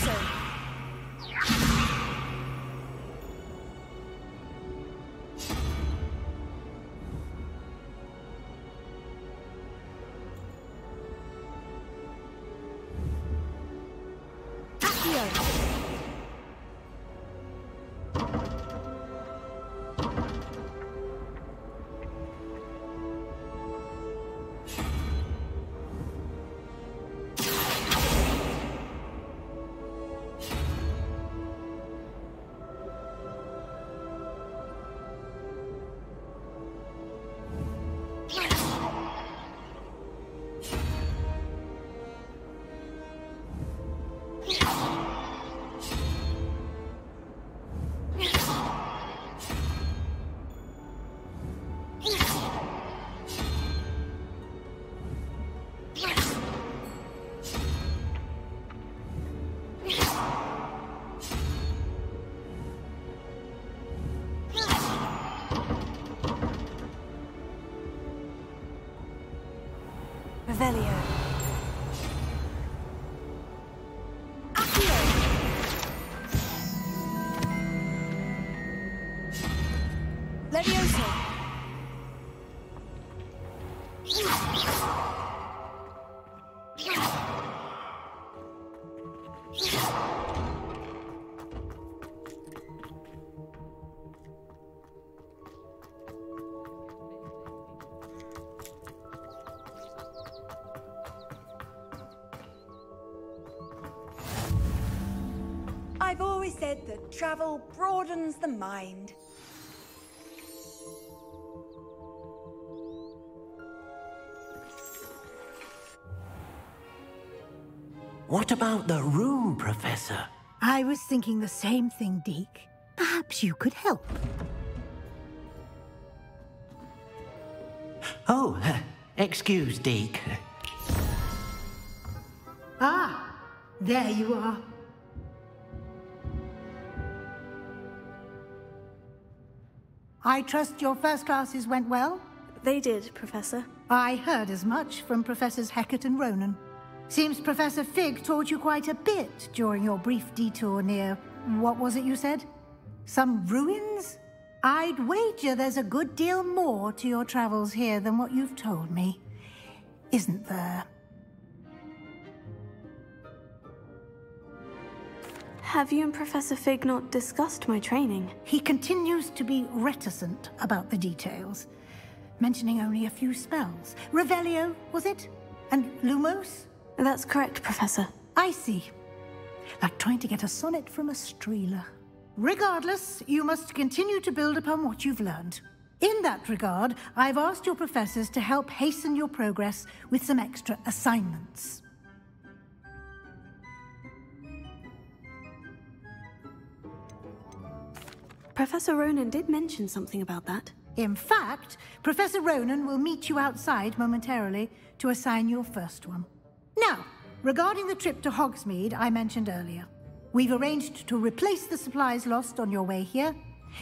Levioso! Revelio. Accio! Levioso! I've always said that travel broadens the mind. What about the room, Professor? I was thinking the same thing, Deke. Perhaps you could help. Oh, excuse, Deke. Ah, there you are. I trust your first classes went well? They did, Professor. I heard as much from Professors Hecat and Ronan. Seems Professor Fig taught you quite a bit during your brief detour near... what was it you said? Some ruins? I'd wager there's a good deal more to your travels here than what you've told me. Isn't there? Have you and Professor Fig not discussed my training? He continues to be reticent about the details, mentioning only a few spells. Revelio, was it? And Lumos? That's correct, Professor. I see. Like trying to get a sonnet from a streeler. Regardless, you must continue to build upon what you've learned. In that regard, I've asked your professors to help hasten your progress with some extra assignments. Professor Ronan did mention something about that. In fact, Professor Ronan will meet you outside momentarily to assign your first one. Now, regarding the trip to Hogsmeade I mentioned earlier, we've arranged to replace the supplies lost on your way here,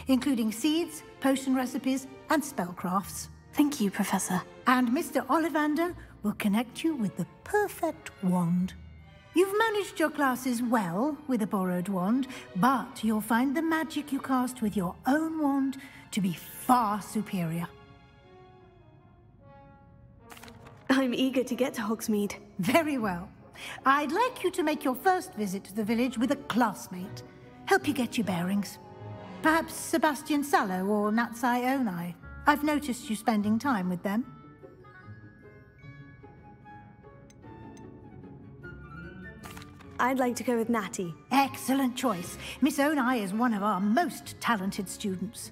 including seeds, potion recipes, and spellcrafts. Thank you, Professor. And Mr. Ollivander will connect you with the perfect wand. You've managed your classes well with a borrowed wand, but you'll find the magic you cast with your own wand to be far superior. I'm eager to get to Hogsmeade. Very well. I'd like you to make your first visit to the village with a classmate. Help you get your bearings. Perhaps Sebastian Sallow or Natsai Onai. I've noticed you spending time with them. I'd like to go with Natty. Excellent choice. Miss Onai is one of our most talented students.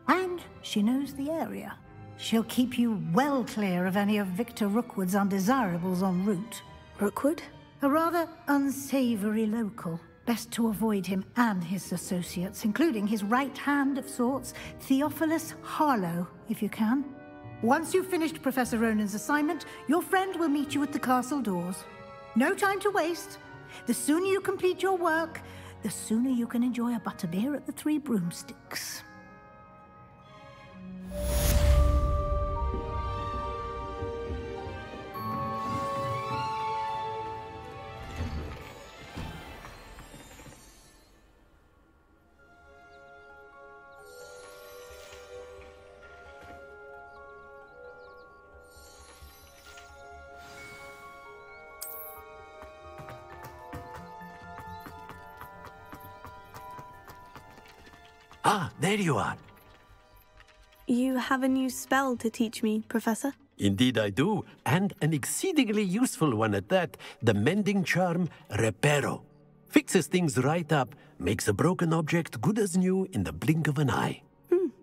And she knows the area. She'll keep you well clear of any of Victor Rookwood's undesirables en route. Rookwood? A rather unsavory local. Best to avoid him and his associates, including his right hand of sorts, Theophilus Harlow, if you can. Once you've finished Professor Ronan's assignment, your friend will meet you at the castle doors. No time to waste. The sooner you complete your work, the sooner you can enjoy a butterbeer at the Three Broomsticks. Ah, there you are. You have a new spell to teach me, Professor? Indeed I do, and an exceedingly useful one at that. The mending charm, Reparo. Fixes things right up, makes a broken object good as new in the blink of an eye.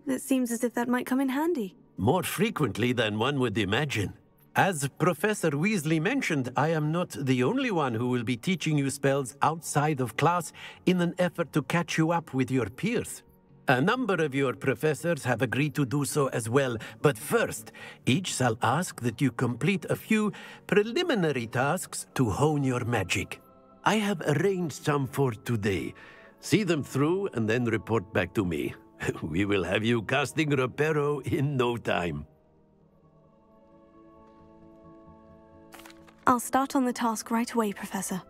It seems as if that might come in handy. More frequently than one would imagine. As Professor Weasley mentioned, I am not the only one who will be teaching you spells outside of class in an effort to catch you up with your peers. A number of your professors have agreed to do so as well, but first, each shall ask that you complete a few preliminary tasks to hone your magic. I have arranged some for today. See them through and then report back to me. We will have you casting Reparo in no time. I'll start on the task right away, Professor.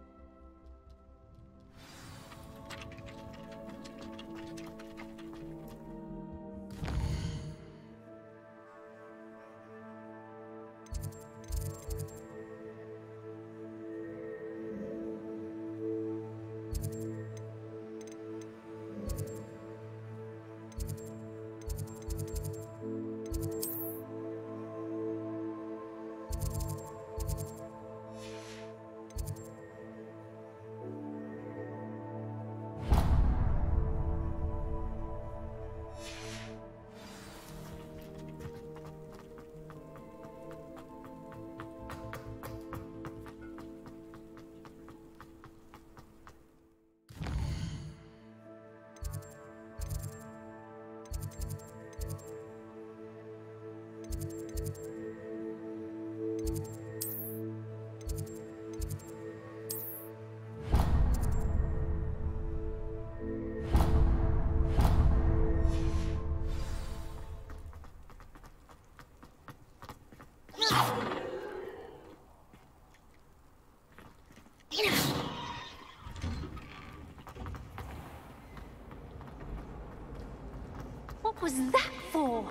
What was that for?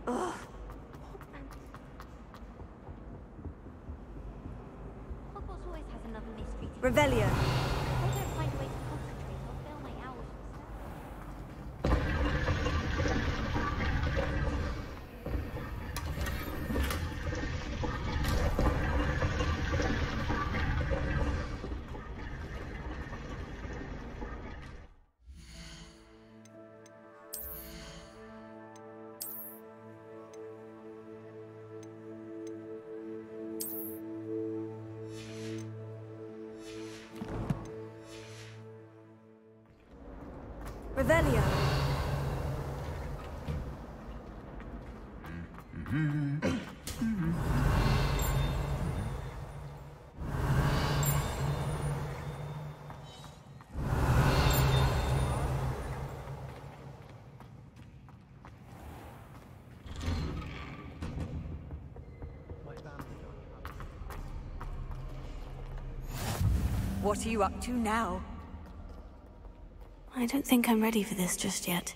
Ugh. Hogwarts always has another mystery. Revelio. I don't find a way to concentrate or fill my hours. Revelio. What are you up to now? I don't think I'm ready for this just yet.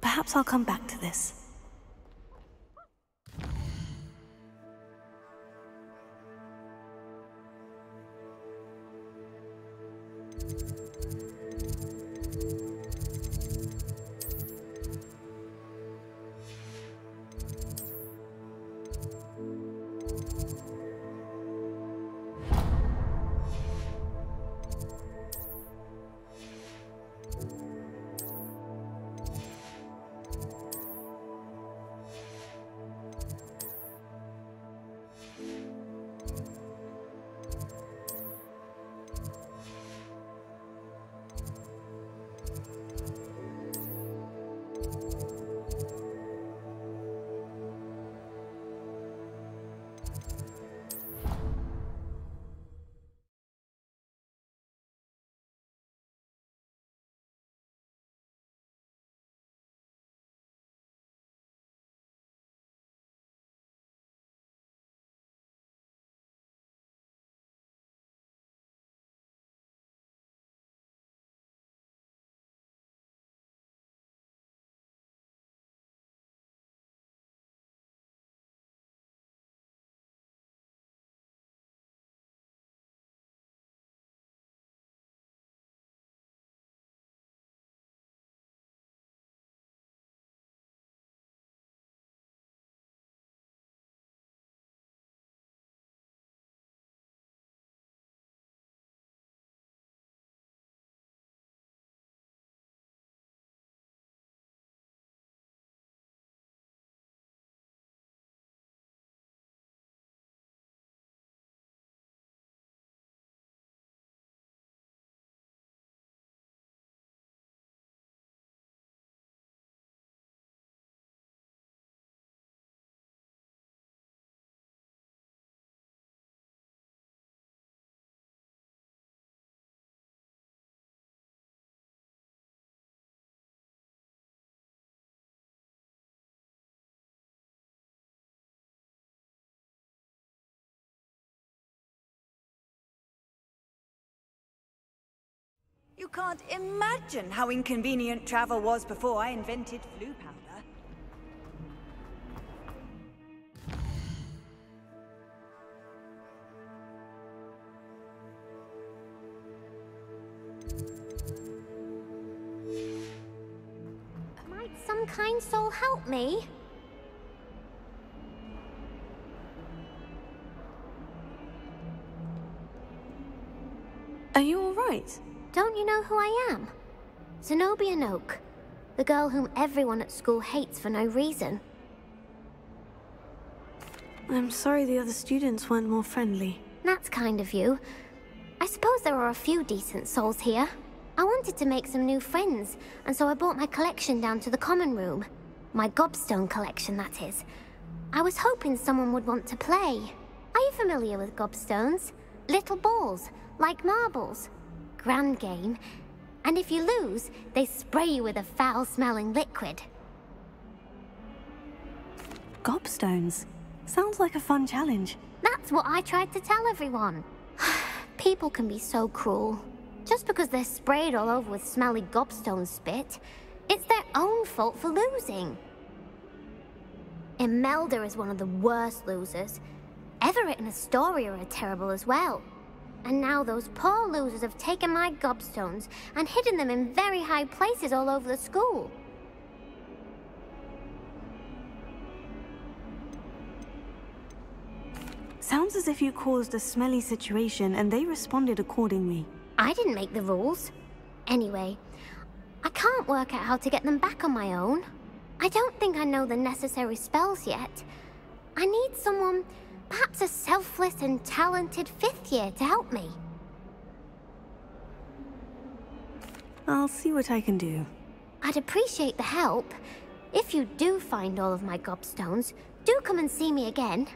Perhaps I'll come back to this. You can't imagine how inconvenient travel was before I invented flu powder. Might some kind soul help me? Are you all right? Don't you know who I am? Zenobia Noak, the girl whom everyone at school hates for no reason. I'm sorry the other students weren't more friendly. That's kind of you. I suppose there are a few decent souls here. I wanted to make some new friends, and so I brought my collection down to the common room. My gobstone collection, that is. I was hoping someone would want to play. Are you familiar with gobstones? Little balls, like marbles. Grand game. And if you lose, they spray you with a foul-smelling liquid. Gobstones? Sounds like a fun challenge. That's what I tried to tell everyone. People can be so cruel. Just because they're sprayed all over with smelly gobstone spit, it's their own fault for losing. Imelda is one of the worst losers. Everett and Astoria are terrible as well. And now those poor losers have taken my gobstones and hidden them in very high places all over the school. Sounds as if you caused a smelly situation and they responded accordingly. I didn't make the rules. Anyway, I can't work out how to get them back on my own. I don't think I know the necessary spells yet. I need someone, perhaps a selfless and talented fifth year to help me. I'll see what I can do. I'd appreciate the help. If you do find all of my gobstones, do come and see me again.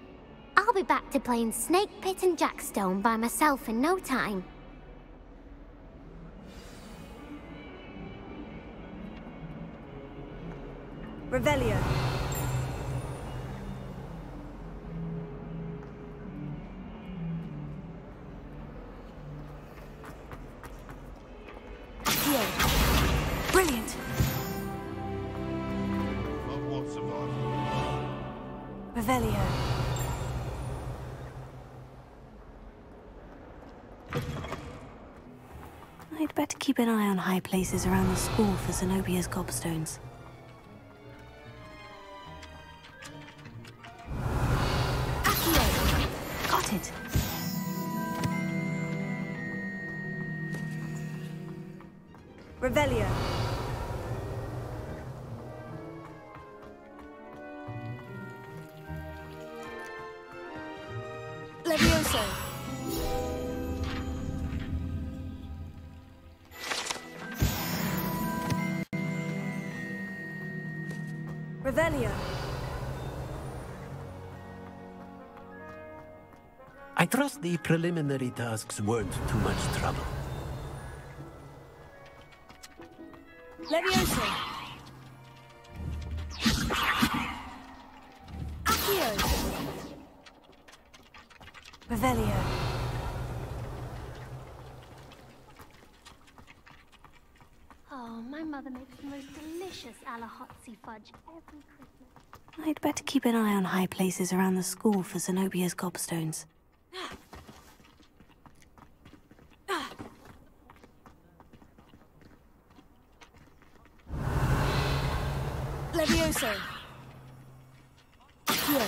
I'll be back to playing Snake Pit and Jackstone by myself in no time. Revelio. Brilliant! Revelio. I'd better keep an eye on high places around the school for Zenobia's gobstones. Accio! Got it! Revelio. Levioso. Revelio. I trust the preliminary tasks weren't too much trouble. Levioso. Accio. Revelio. Oh, my mother makes the most delicious Alahotzi fudge every Christmas. I'd better keep an eye on high places around the school for Zenobia's gobstones. Levioso. Accio.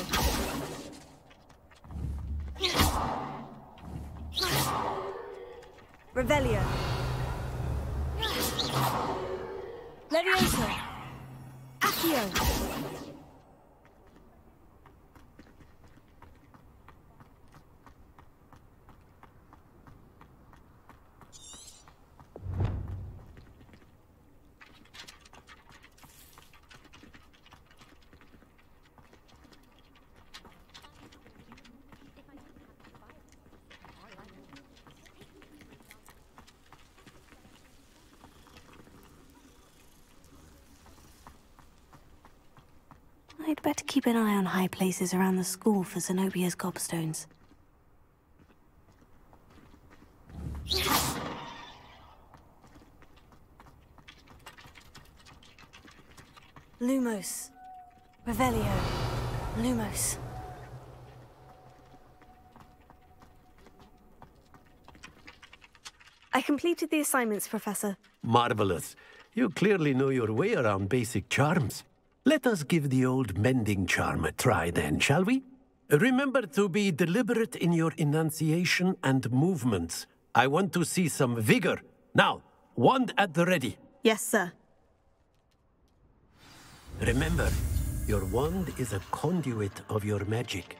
Revelio. Levioso. Accio. I'd better keep an eye on high places around the school for Zenobia's gobstones. Lumos. Revelio. Lumos. I completed the assignments, Professor. Marvelous. You clearly know your way around basic charms. Let us give the old mending charm a try then, shall we? Remember to be deliberate in your enunciation and movements. I want to see some vigor. Now, wand at the ready. Yes, sir. Remember, your wand is a conduit of your magic.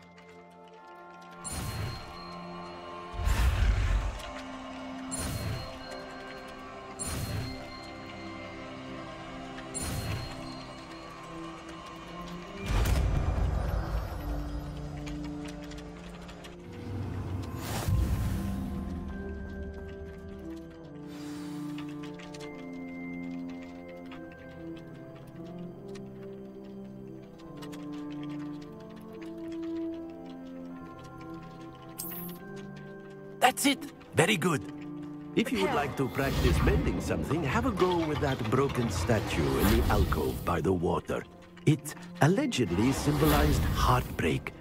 That's it. Very good. If you would like to practice mending something, have a go with that broken statue in the alcove by the water. It allegedly symbolized heartbreak.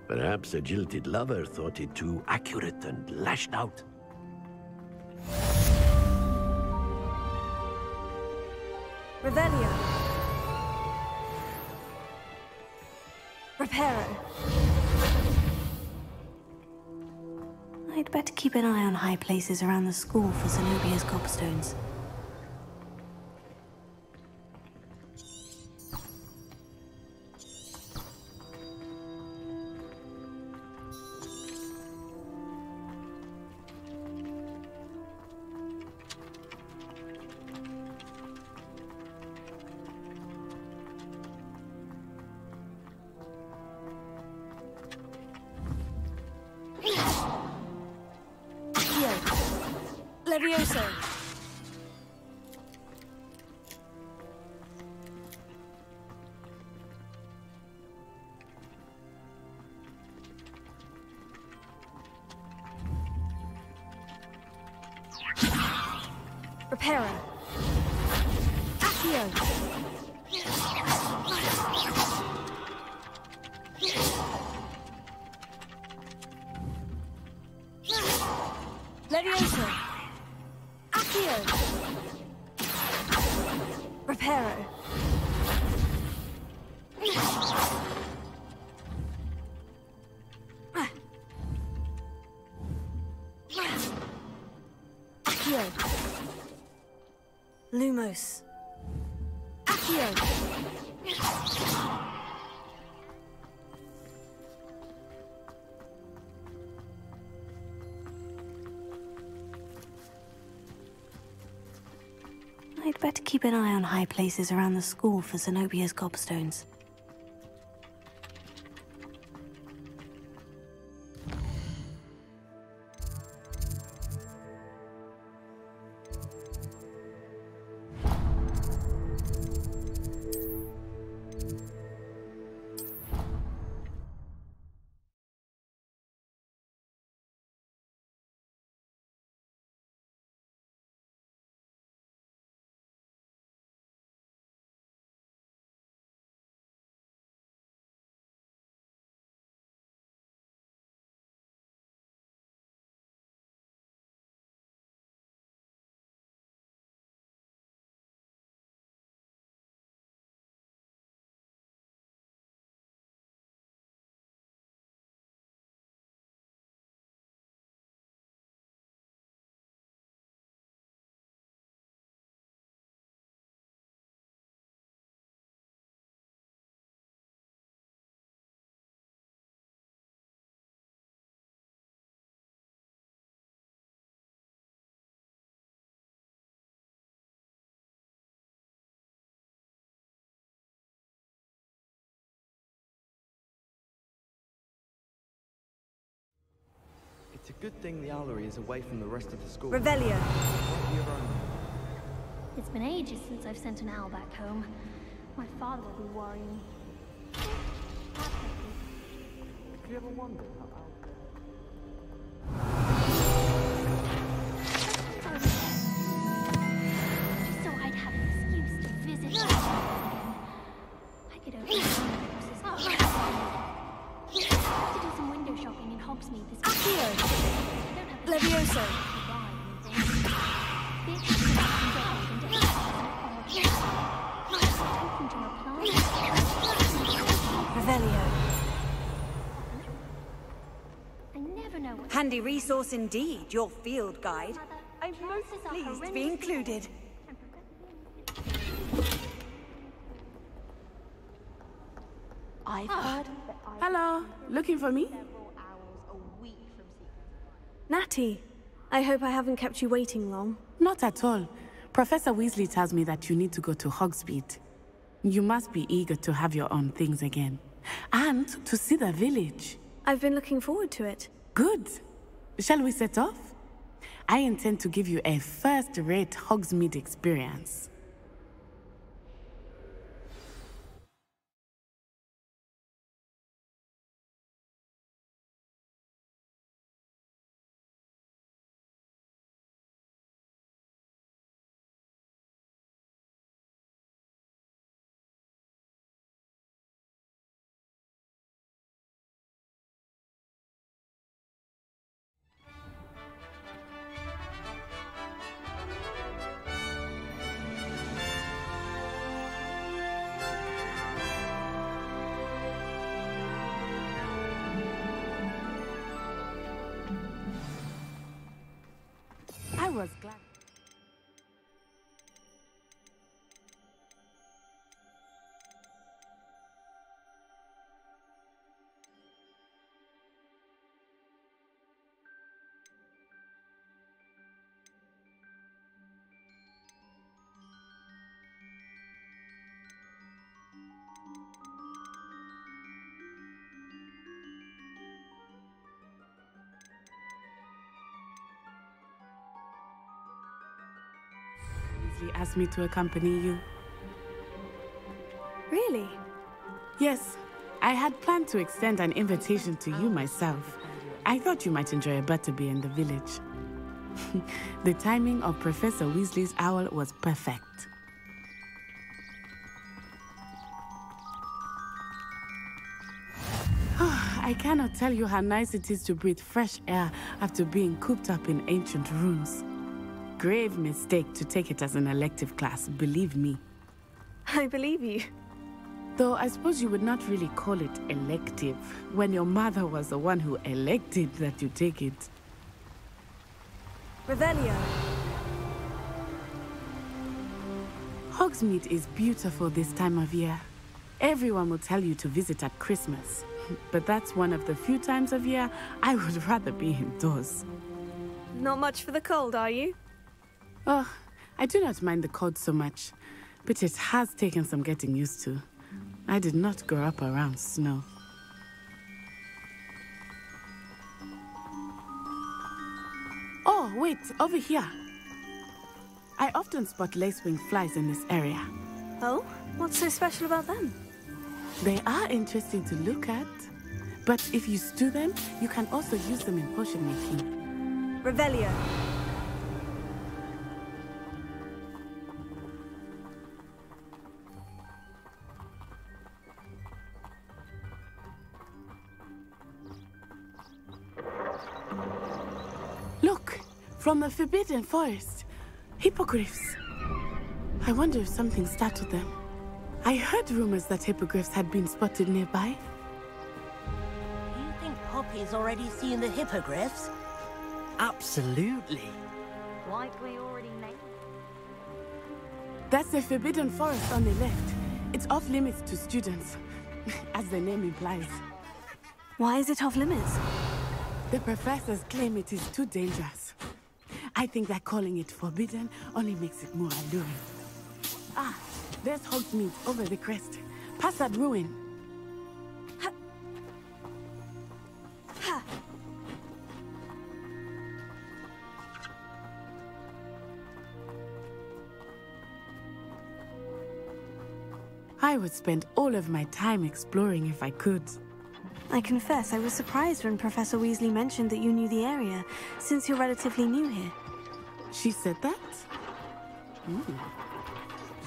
Perhaps a jilted lover thought it too accurate and lashed out. Revelio. Reparo. I'd better keep an eye on high places around the school for Zenobia's gobstones. Levioso. Reparo. Accio. Levioso. Accio. Reparo. Accio. Lumos. Accio. I'd better keep an eye on high places around the school for Zenobia's gobstones. It's a good thing the owlery is away from the rest of the school. Revelio. It's been ages since I've sent an owl back home. My father will be worrying. Have you ever wondered how Just so I'd have an excuse to visit. could open the to do some window shopping in Hogsmeade this week. Levioso! Revelio. I never know what... Handy resource indeed, your field guide. I'm most pleased to be included. I've heard that Hello, looking for me? Natty, I hope I haven't kept you waiting long. Not at all. Professor Weasley tells me that you need to go to Hogsmeade. You must be eager to have your own things again. And to see the village. I've been looking forward to it. Good. Shall we set off? I intend to give you a first-rate Hogsmeade experience. I was glad. He asked me to accompany you. Really? Yes. I had planned to extend an invitation to you myself. I thought you might enjoy a butterbeer in the village. The timing of Professor Weasley's owl was perfect. I cannot tell you how nice it is to breathe fresh air after being cooped up in ancient rooms. Grave mistake to take it as an elective class, believe me. I believe you. Though I suppose you would not really call it elective, when your mother was the one who elected that you take it. Revelio. Hogsmeade is beautiful this time of year. Everyone will tell you to visit at Christmas, but that's one of the few times of year I would rather be indoors. Not much for the cold, are you? Oh, I do not mind the cold so much, but it has taken some getting used to. I did not grow up around snow. Oh, wait, over here. I often spot lacewing flies in this area. Oh? What's so special about them? They are interesting to look at, but if you stew them, you can also use them in potion making. Revelio. Look, from the Forbidden Forest. Hippogriffs. I wonder if something startled them. I heard rumors that hippogriffs had been spotted nearby. Do you think Poppy's already seen the hippogriffs? Absolutely. Like we already named. That's the Forbidden Forest on the left. It's off limits to students, as the name implies. Why is it off limits? The professors claim it is too dangerous. I think that calling it forbidden only makes it more alluring. Ah, there's Hogsmeade over the crest. Past that ruin. Ha. Ha. I would spend all of my time exploring if I could. I confess I was surprised when Professor Weasley mentioned that you knew the area, since you're relatively new here. She said that?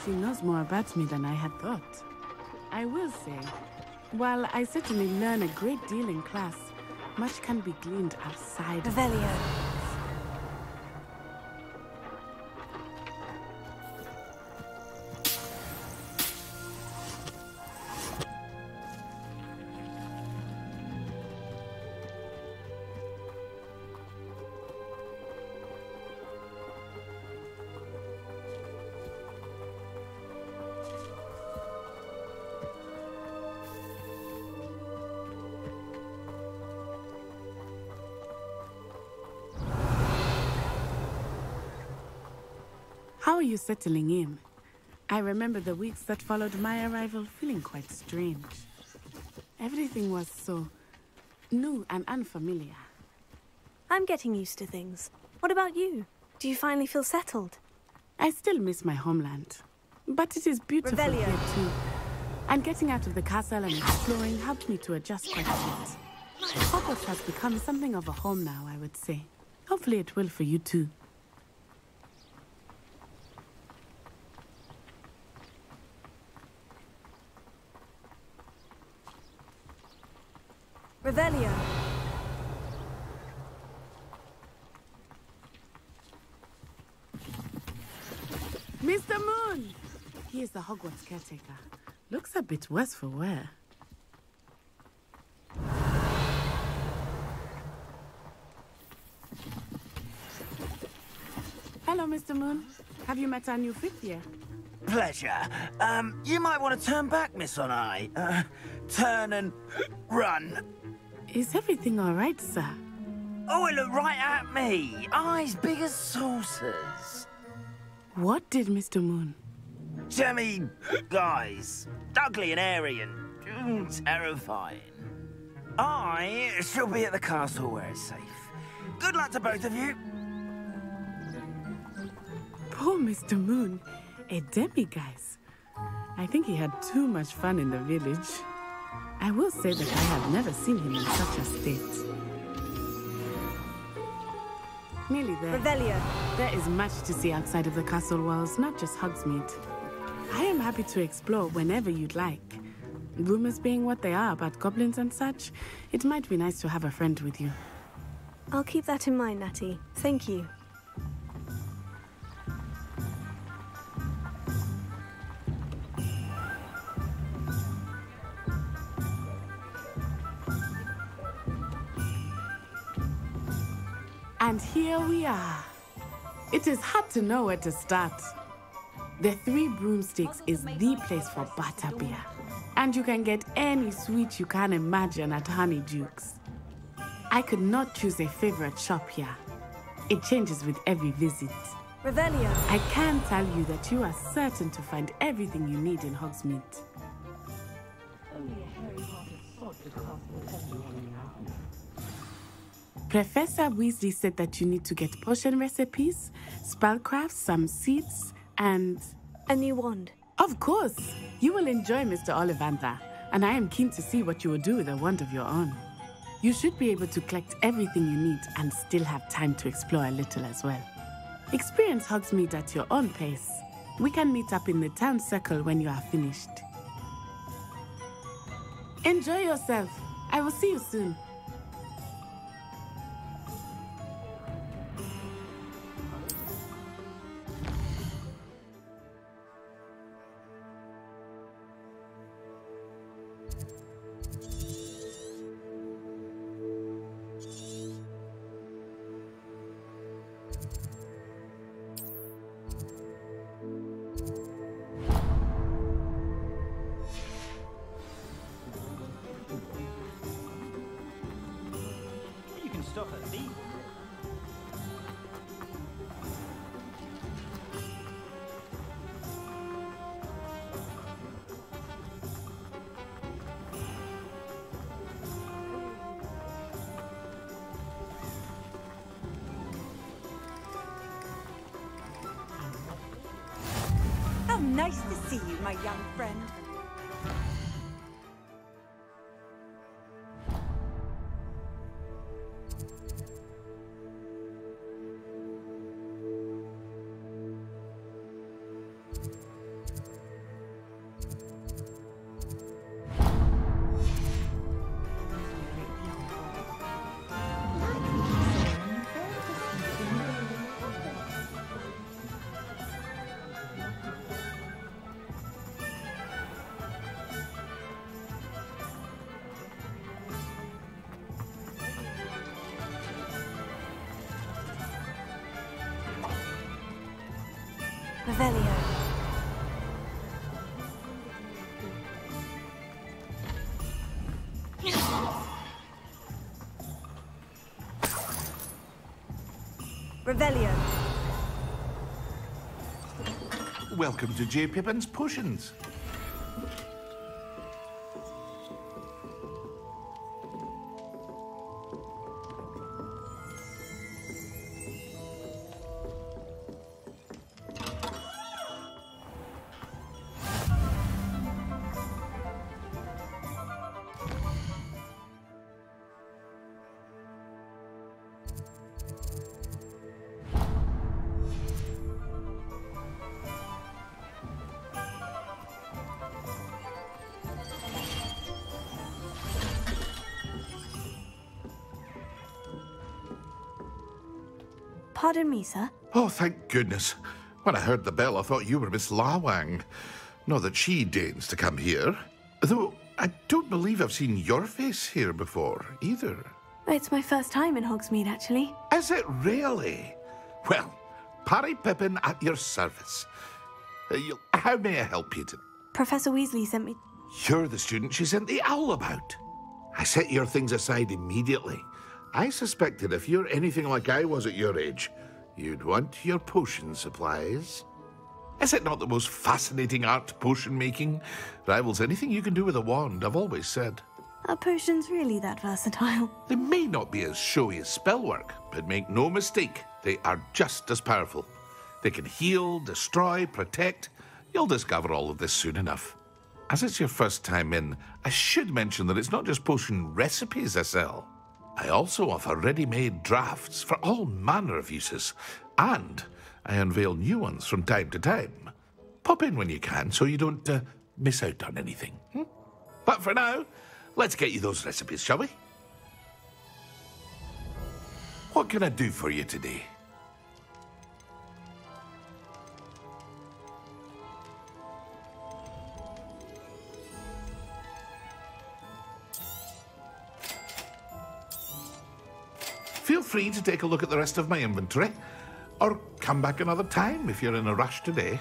She knows more about me than I had thought. I will say, while I certainly learn a great deal in class, much can be gleaned outside. Revelio. How are you settling in? I remember the weeks that followed my arrival feeling quite strange. Everything was so new and unfamiliar. I'm getting used to things. What about you? Do you finally feel settled? I still miss my homeland, but it is beautiful Revelio. here too. And getting out of the castle and exploring helped me to adjust quite a bit. Hogwarts has become something of a home now, I would say. Hopefully it will for you too. Revelio. Mr. Moon! He is the Hogwarts caretaker. Looks a bit worse for wear. Hello, Mr. Moon. Have you met our new fifth year? Pleasure. You might want to turn back, Miss On-Eye. Turn and run. Is everything all right, sir? Oh, it looked right at me. Eyes big as saucers. What did Mr. Moon? Jemmy, guys. Ugly and airy and terrifying. I shall be at the castle where it's safe. Good luck to both of you. Poor Mr. Moon. A demi-guise. I think he had too much fun in the village. I will say that I have never seen him in such a state. Nearly there. Revelio. There is much to see outside of the castle walls, not just Hogsmeade. I am happy to explore whenever you'd like. Rumors being what they are about goblins and such, it might be nice to have a friend with you. I'll keep that in mind, Natty. Thank you. And here we are. It is hard to know where to start. The Three Broomsticks is the place for butterbeer. And you can get any sweet you can imagine at Honeydukes. I could not choose a favorite shop here. It changes with every visit. Revelio. I can tell you that you are certain to find everything you need in Hogsmeade. Professor Weasley said that you need to get potion recipes, spellcrafts, some seeds, and... a new wand. Of course! You will enjoy Mr. Ollivander, and I am keen to see what you will do with a wand of your own. You should be able to collect everything you need and still have time to explore a little as well. Experience Hogsmeade at your own pace. We can meet up in the town circle when you are finished. Enjoy yourself. I will see you soon. Stop at me. How nice to see you, my young friend. Revelio. Revelio. Welcome to J. Pippin's Potions. Pardon me, sir. Oh, thank goodness. When I heard the bell, I thought you were Miss Lawang. Not that she deigns to come here. Though I don't believe I've seen your face here before, either. It's my first time in Hogsmeade, actually. Is it really? Well, Parry Pippin at your service. How may I help you today? Professor Weasley sent me... You're the student she sent the owl about. I set your things aside immediately. I suspected if you're anything like I was at your age, you'd want your potion supplies. Is it not the most fascinating art, potion making? Rivals anything you can do with a wand, I've always said. Are potions really that versatile? They may not be as showy as spellwork, but make no mistake, they are just as powerful. They can heal, destroy, protect. You'll discover all of this soon enough. As it's your first time in, I should mention that it's not just potion recipes I sell. I also offer ready-made drafts for all manner of uses, and I unveil new ones from time to time. Pop in when you can so you don't miss out on anything. But for now, let's get you those recipes, shall we? What can I do for you today? Feel free to take a look at the rest of my inventory, or come back another time if you're in a rush today.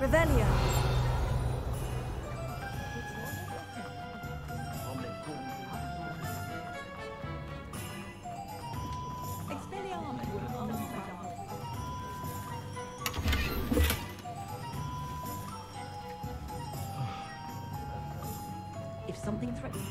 Revelio. If something threatens...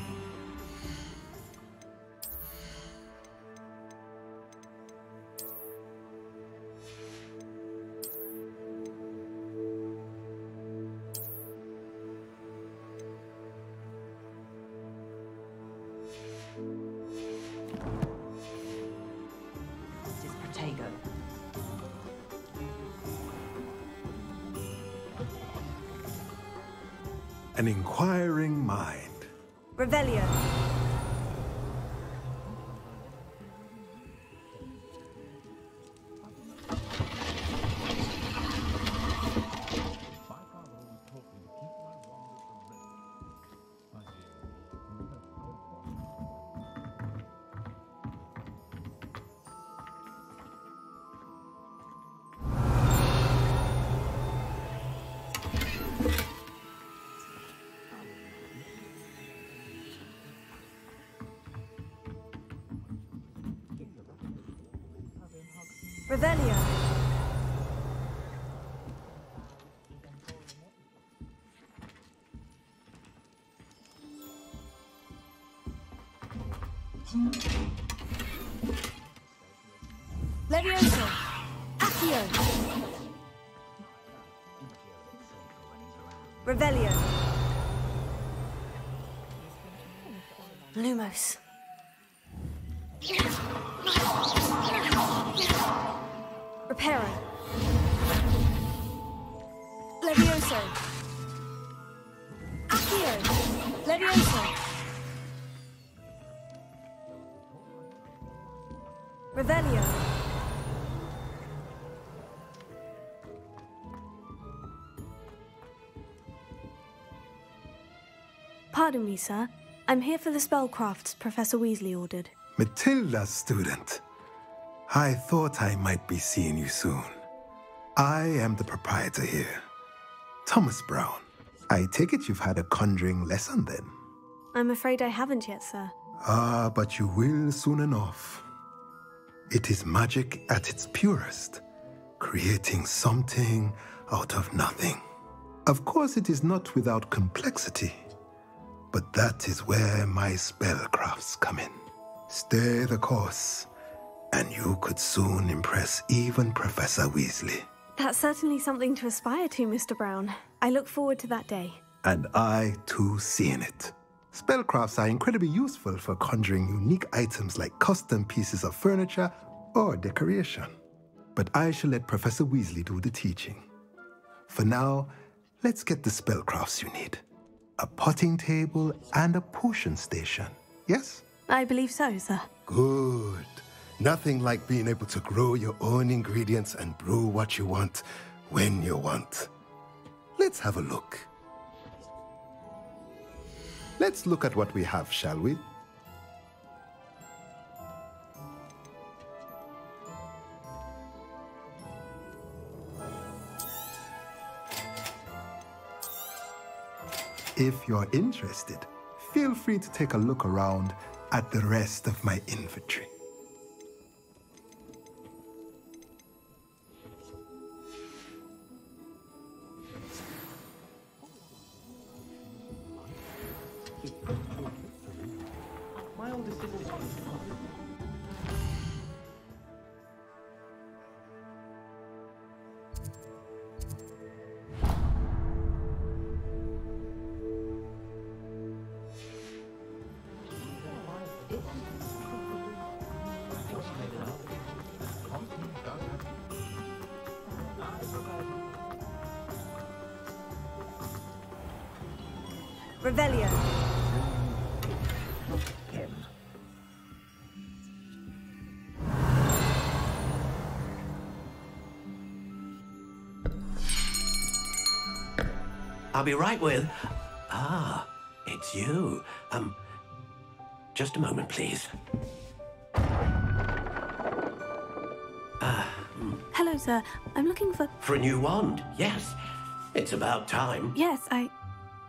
An inquiring mind. Revelio. Revelio. Levioso. Accio. Revelio. Lumos. Reparo. Levioso. Accio. Levioso. Revelio. Pardon me, sir. I'm here for the spellcrafts Professor Weasley ordered. Matilda, student. I thought I might be seeing you soon. I am the proprietor here, Thomas Brown. I take it you've had a conjuring lesson then? I'm afraid I haven't yet, sir. Ah, but you will soon enough. It is magic at its purest, creating something out of nothing. Of course, it is not without complexity, but that is where my spellcrafts come in. Stay the course, and you could soon impress even Professor Weasley. That's certainly something to aspire to, Mr. Brown. I look forward to that day. And I, too, seeing it. Spellcrafts are incredibly useful for conjuring unique items like custom pieces of furniture or decoration. But I shall let Professor Weasley do the teaching. For now, let's get the spellcrafts you need. A potting table and a potion station, yes? I believe so, sir. Good. Nothing like being able to grow your own ingredients and brew what you want when you want. Let's have a look. Let's look at what we have, shall we? If you're interested, feel free to take a look around at the rest of my inventory. My older sister. Revelio. I'll be right with... Ah, it's you. Just a moment, please. Hello, sir. I'm looking for... For a new wand, yes. It's about time. Yes,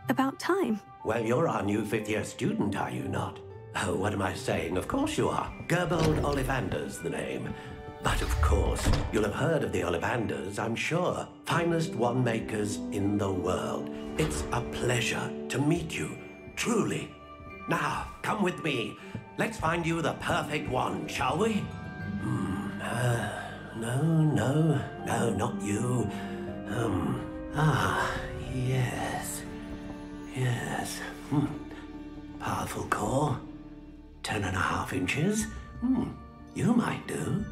About time. Well, you're our new fifth-year student, are you not? Oh, what am I saying? Of course you are. Gerbold Ollivander's the name. But of course, you'll have heard of the Ollivanders, I'm sure. Finest wand makers in the world. It's a pleasure to meet you, truly. Now, come with me. Let's find you the perfect wand, shall we? No, not you. Yes. Yes. Powerful core. 10.5 inches. You might do.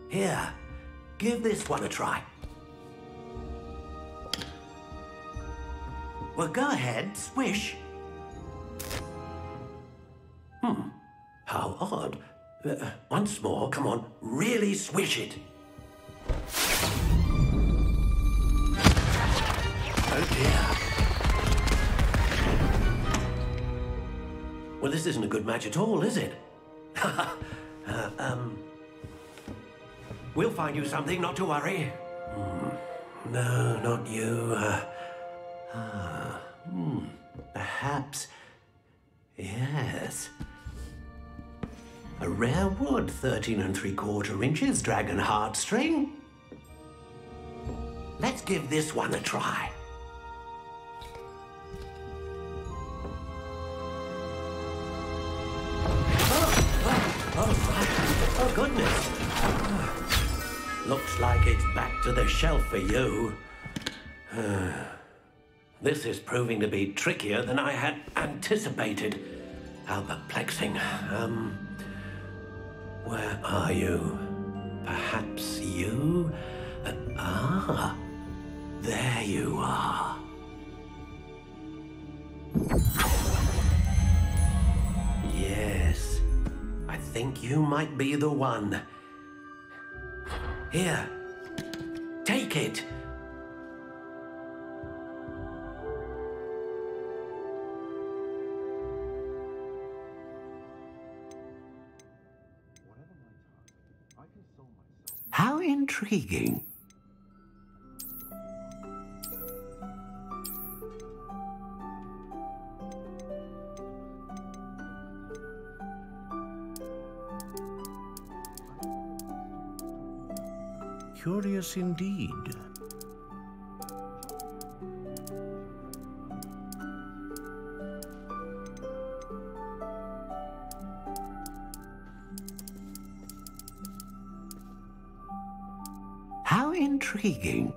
Here, give this one a try. Well, go ahead, swish. How odd. Once more, come on, really swish it. Oh dear. Well, this isn't a good match at all, is it? We'll find you something, not to worry. No, not you. Perhaps. Yes. A rare wood, 13 3/4 inches, dragon heartstring. Let's give this one a try. Oh, goodness. Looks like it's back to the shelf for you. This is proving to be trickier than I had anticipated. How perplexing. Where are you? Perhaps you? There you are. Yes, I think you might be the one. Here, take it. How intriguing. Curious indeed. How intriguing.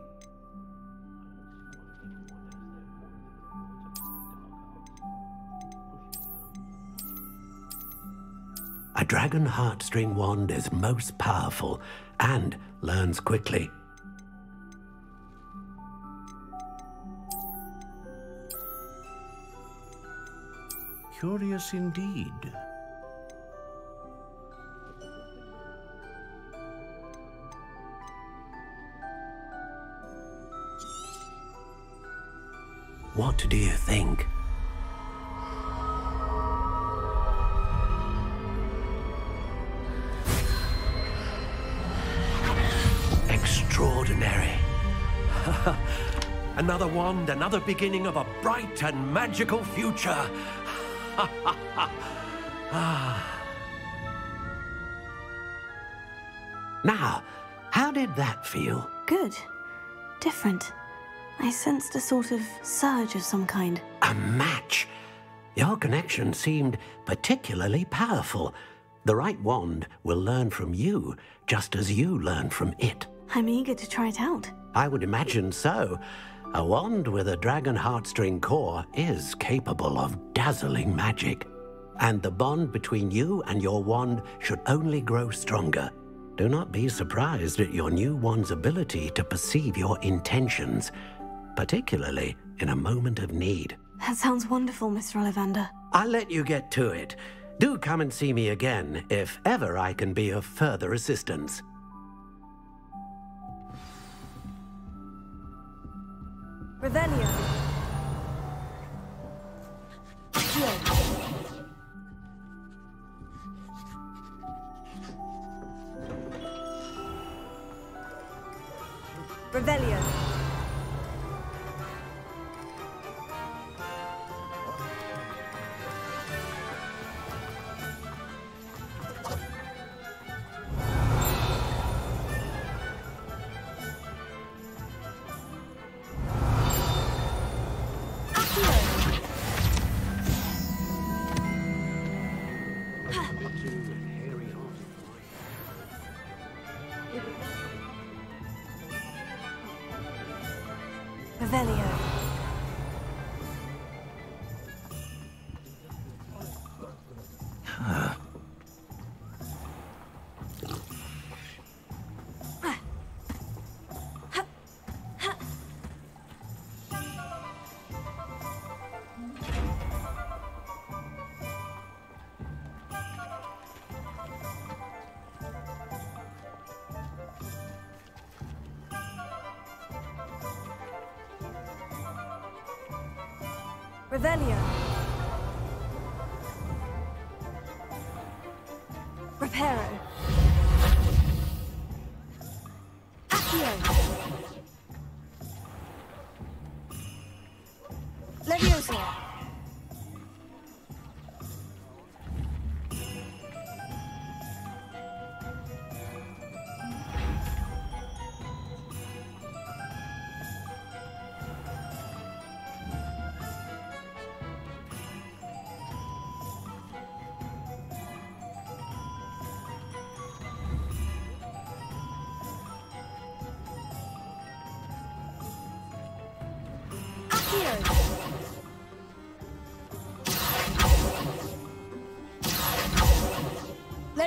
A dragon heartstring wand is most powerful and learns quickly. Curious indeed. What do you think? Extraordinary. Another wand, another beginning of a bright and magical future. Now, how did that feel? Good. Different. I sensed a sort of surge of some kind. A match. Your connection seemed particularly powerful. The right wand will learn from you, just as you learn from it. I'm eager to try it out. I would imagine so. A wand with a dragon heartstring core is capable of dazzling magic. And the bond between you and your wand should only grow stronger. Do not be surprised at your new wand's ability to perceive your intentions, particularly in a moment of need. That sounds wonderful, Mr. Ollivander. I'll let you get to it. Do come and see me again if ever I can be of further assistance. Revelio. Revelio. Revelio. Revelio. Reparo. Accio. Leviosa.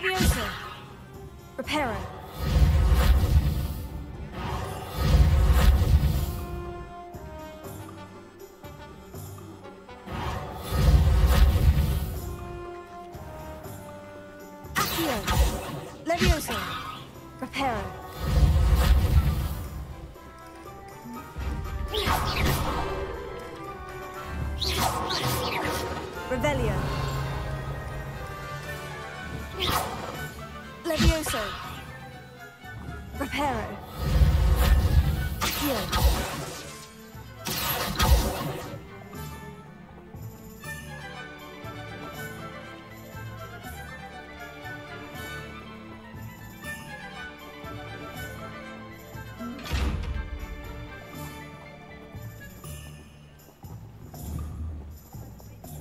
Leviosa! Reparo! Accio! Leviosa! Reparo! Revelio! Levioso! Reparo! Accio!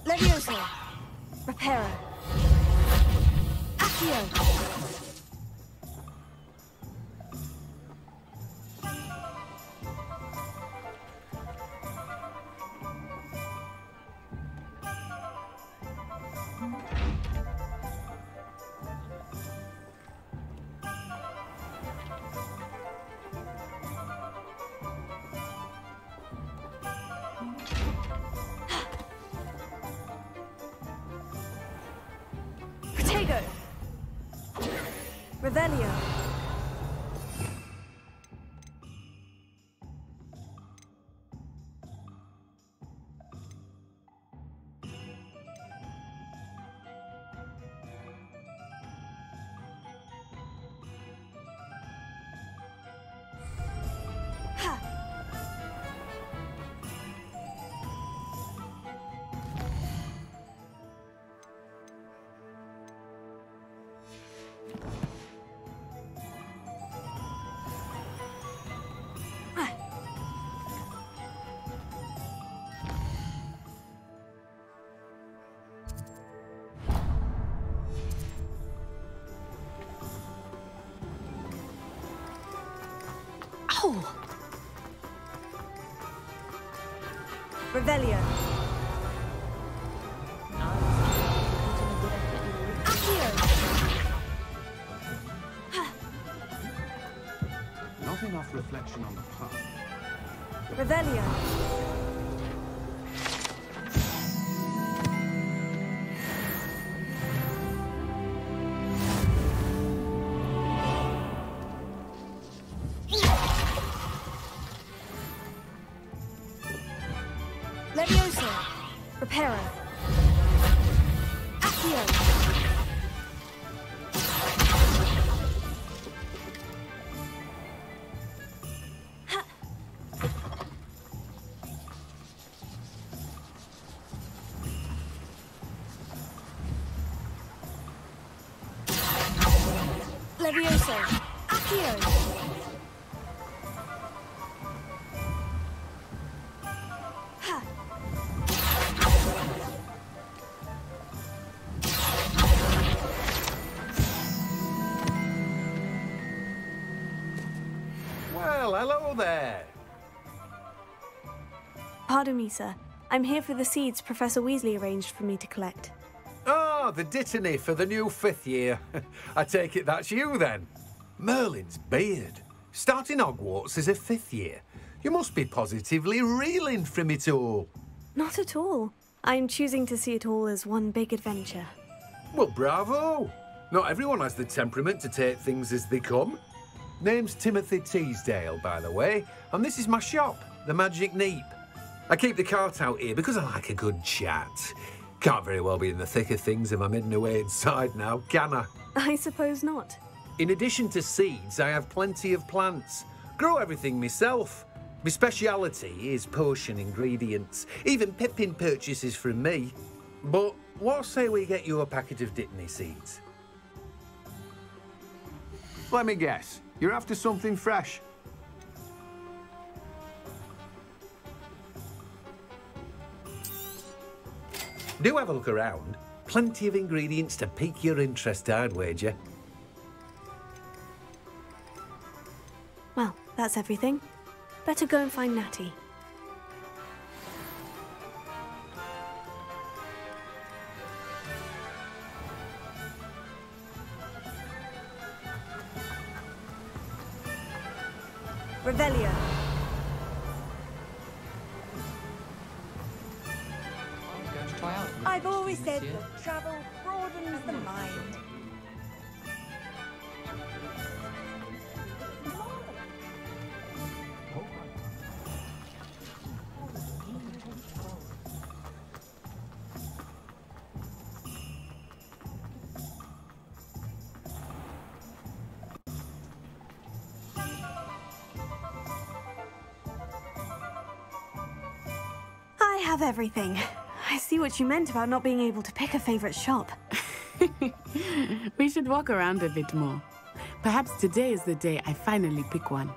Levioso! Reparo! Accio! Protego! Revelio! Ha! Oh! Revelio! Accio! Not enough reflection on the path. Revelio! Levioso! Reparo! Accio! Ha! Levioso! Accio! Well, hello there. Pardon me, sir. I'm here for the seeds Professor Weasley arranged for me to collect. Oh, the dittany for the new 5th year. I take it that's you, then. Merlin's beard. Starting Hogwarts as a 5th year. You must be positively reeling from it all. Not at all. I'm choosing to see it all as one big adventure. Well, bravo. Not everyone has the temperament to take things as they come. Name's Timothy Teasdale, by the way, and this is my shop, the Magic Neep. I keep the cart out here because I like a good chat. Can't very well be in the thick of things if I'm hidden away inside now, can I? I suppose not. In addition to seeds, I have plenty of plants. Grow everything myself. My speciality is potion ingredients. Even Pippin purchases from me. But what say we get you a packet of dittany seeds? Let me guess. You're after something fresh. Do have a look around. Plenty of ingredients to pique your interest, I'd wager. Well, that's everything. Better go and find Natty. Revelio. I've always said that travel broadens the mind. I have everything. I see what you meant about not being able to pick a favorite shop. We should walk around a bit more. Perhaps today is the day I finally pick one.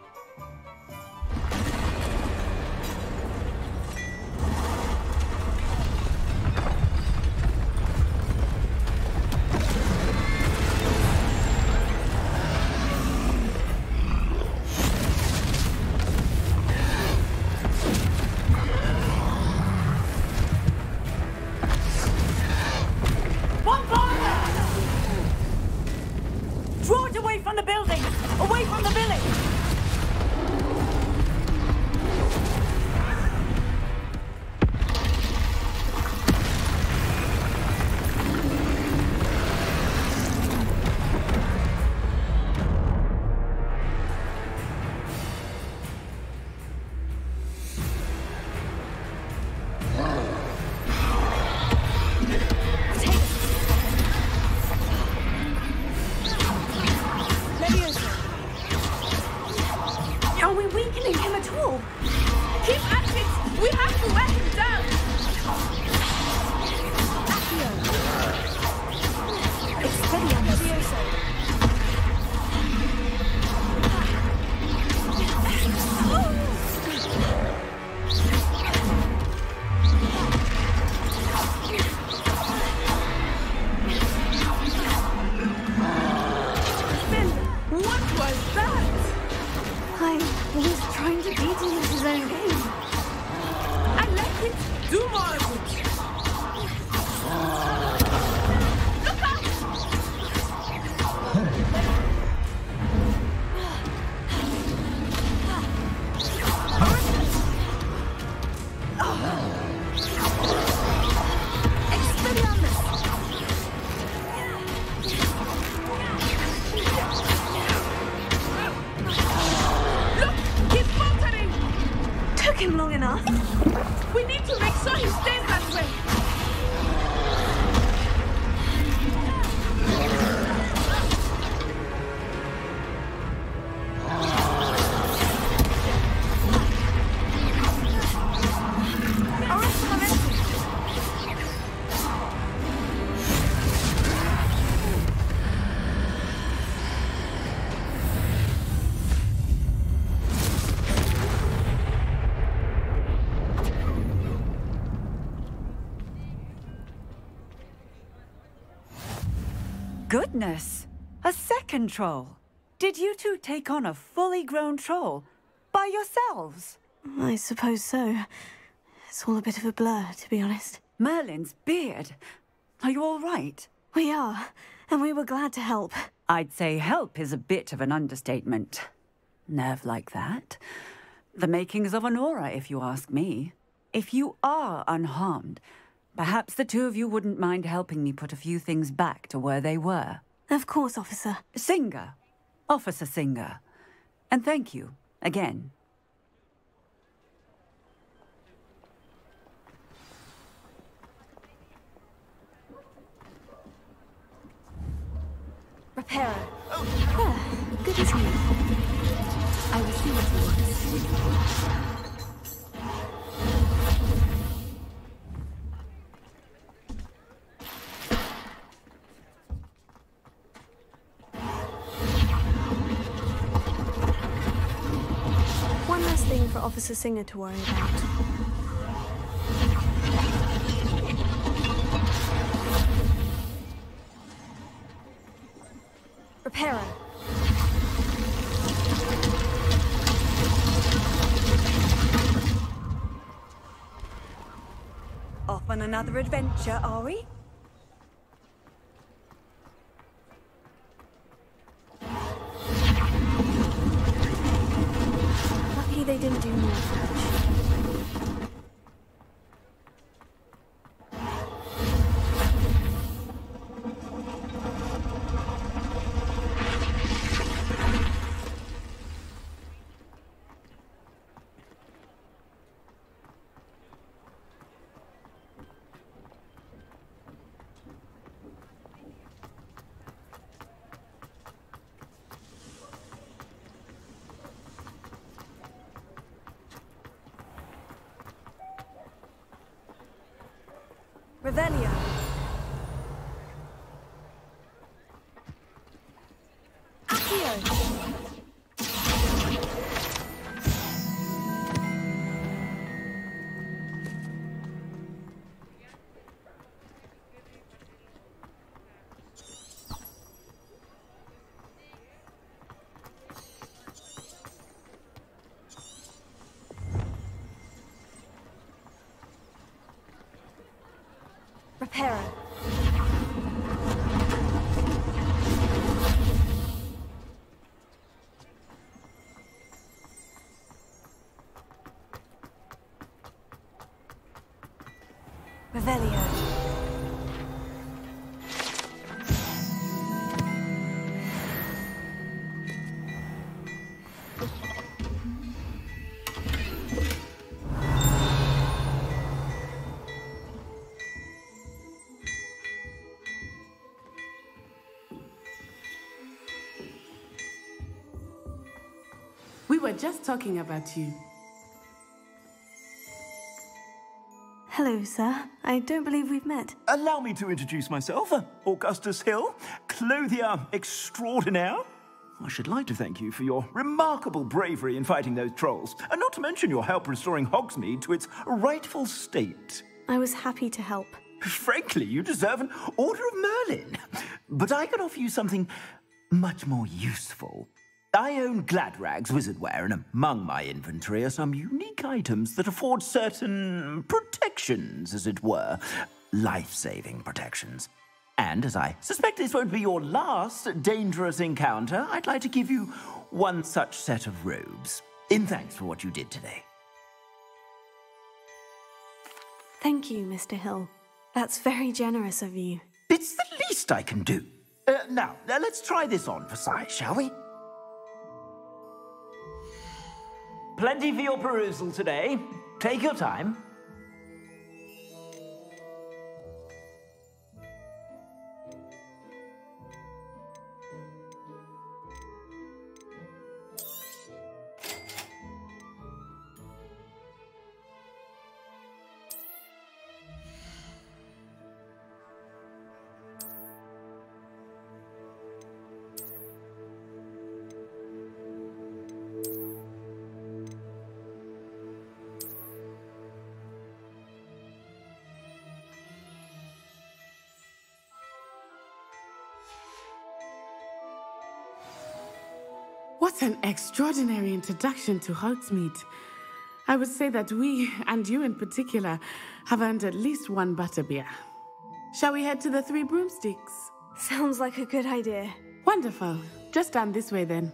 Goodness! A second troll! Did you two take on a fully grown troll? By yourselves? I suppose so. It's all a bit of a blur, to be honest. Merlin's beard. Are you all right? We are, and we were glad to help. I'd say help is a bit of an understatement. Nerve like that. The makings of an aura, if you ask me. If you are unharmed, perhaps the two of you wouldn't mind helping me put a few things back to where they were. Of course, Officer. Singer. Officer Singer. And thank you, again. Reparo. Ah, good as new. I will see what he wants. One last thing for Officer Singer to worry about. Reparo. Off on another adventure, are we? Revelio. Accio. Reparo. Revelio. We were just talking about you. Hello, sir. I don't believe we've met. Allow me to introduce myself, Augustus Hill, clothier extraordinaire. I should like to thank you for your remarkable bravery in fighting those trolls, and not to mention your help restoring Hogsmeade to its rightful state. I was happy to help. Frankly, you deserve an Order of Merlin. But I can offer you something much more useful. I own Gladrag's wizardware, and among my inventory are some unique items that afford certain protections, as it were. Life-saving protections. And as I suspect this won't be your last dangerous encounter, I'd like to give you one such set of robes, in thanks for what you did today. Thank you, Mr. Hill. That's very generous of you. It's the least I can do. Now, let's try this on for size, shall we? Plenty for your perusal today. Take your time. What an extraordinary introduction to Hogsmeade. I would say that we, and you in particular, have earned at least one butterbeer. Shall we head to the Three Broomsticks? Sounds like a good idea. Wonderful. Just down this way then.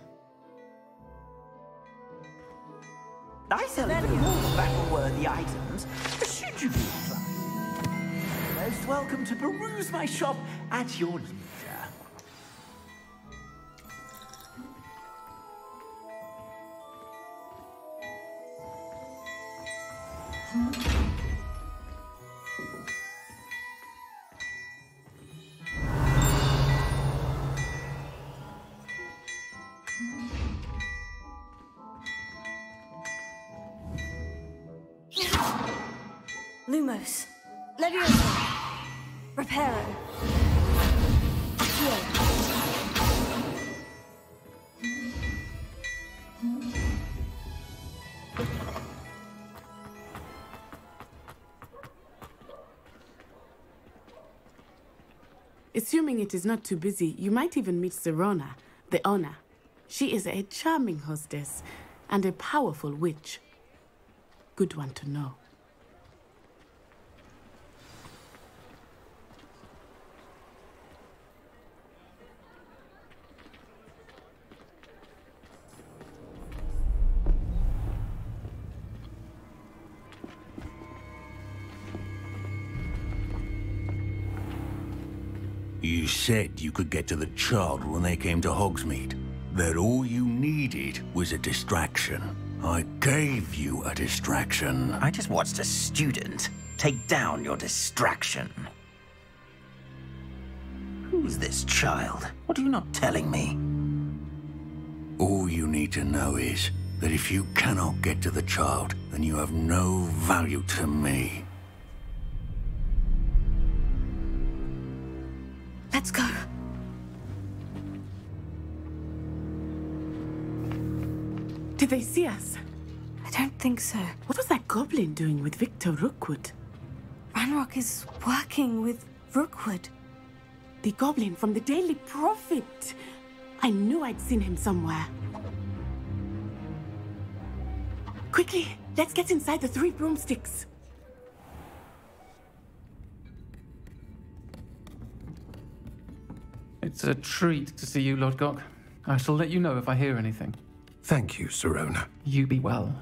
I sell even more battle-worthy items, should you be inclined. Most welcome to peruse my shop at your leisure. Lumos. Leviosa. Reparo. Accio. Assuming it is not too busy, you might even meet Serona, the owner. She is a charming hostess and a powerful witch. Good one to know. You said you could get to the child when they came to Hogsmeade. That all you needed was a distraction. I gave you a distraction. I just watched a student take down your distraction. Who's this child? What are you not telling me? All you need to know is that if you cannot get to the child, then you have no value to me. Let's go. Did they see us? I don't think so. What was that goblin doing with Victor Rookwood? Ranrock is working with Rookwood. The goblin from the Daily Prophet. I knew I'd seen him somewhere. Quickly, let's get inside the 3 broomsticks. It's a treat to see you, Lodgok. I shall let you know if I hear anything. Thank you, Sirona. You be well.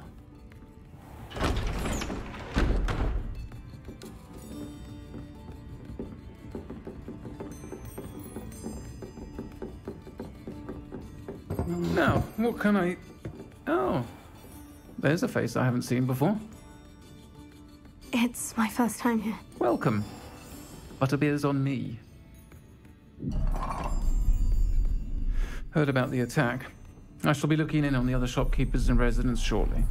Now, what can I... Oh, there's a face I haven't seen before. It's my first time here. Welcome. Butterbeer's on me. Heard about the attack. I shall be looking in on the other shopkeepers and residents shortly.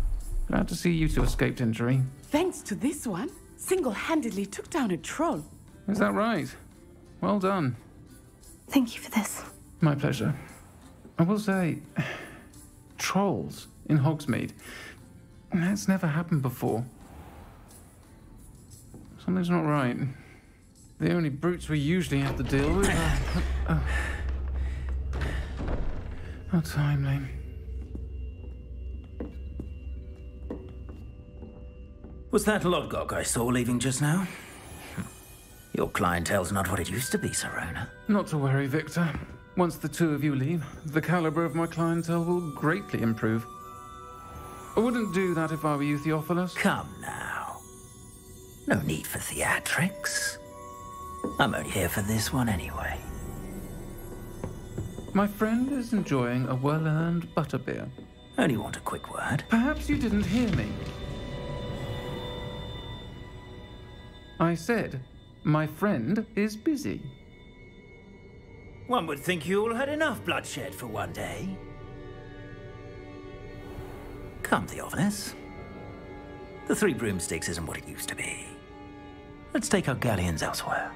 Glad to see you two escaped injury. Thanks to this one, single-handedly took down a troll. Is that right? Well done. Thank you for this. My pleasure. I will say, trolls in Hogsmeade. That's never happened before. Something's not right. The only brutes we usually have to deal with are... How timely. Was that Lodgok I saw leaving just now? Your clientele's not what it used to be, Sirona. Not to worry, Victor. Once the two of you leave, the caliber of my clientele will greatly improve. I wouldn't do that if I were you, Theophilus. Come now. No need for theatrics. I'm only here for this one anyway. My friend is enjoying a well-earned butterbeer. Only want a quick word. Perhaps you didn't hear me. I said, my friend is busy. One would think you all had enough bloodshed for one day. Come, Theophilus. The 3 broomsticks isn't what it used to be. Let's take our galleons elsewhere.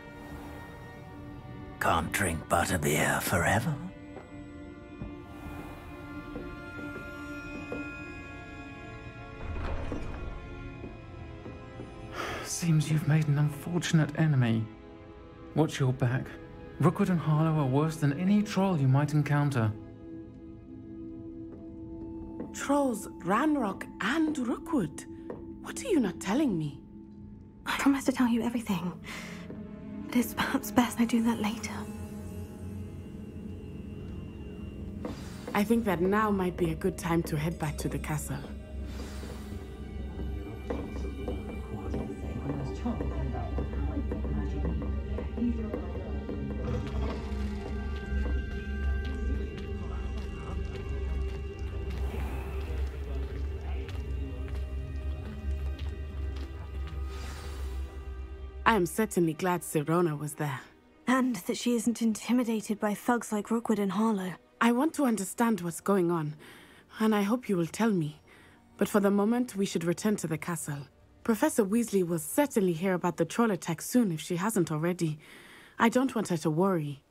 Can't drink butterbeer forever. Seems you've made an unfortunate enemy. Watch your back. Rookwood and Harlow are worse than any troll you might encounter. Trolls, Ranrock, and Rookwood. What are you not telling me? I promise to tell you everything. But it's perhaps best I do that later. I think that now might be a good time to head back to the castle. I am certainly glad Sirona was there. And that she isn't intimidated by thugs like Rookwood and Harlow. I want to understand what's going on, and I hope you will tell me. But for the moment, we should return to the castle. Professor Weasley will certainly hear about the troll attack soon if she hasn't already. I don't want her to worry.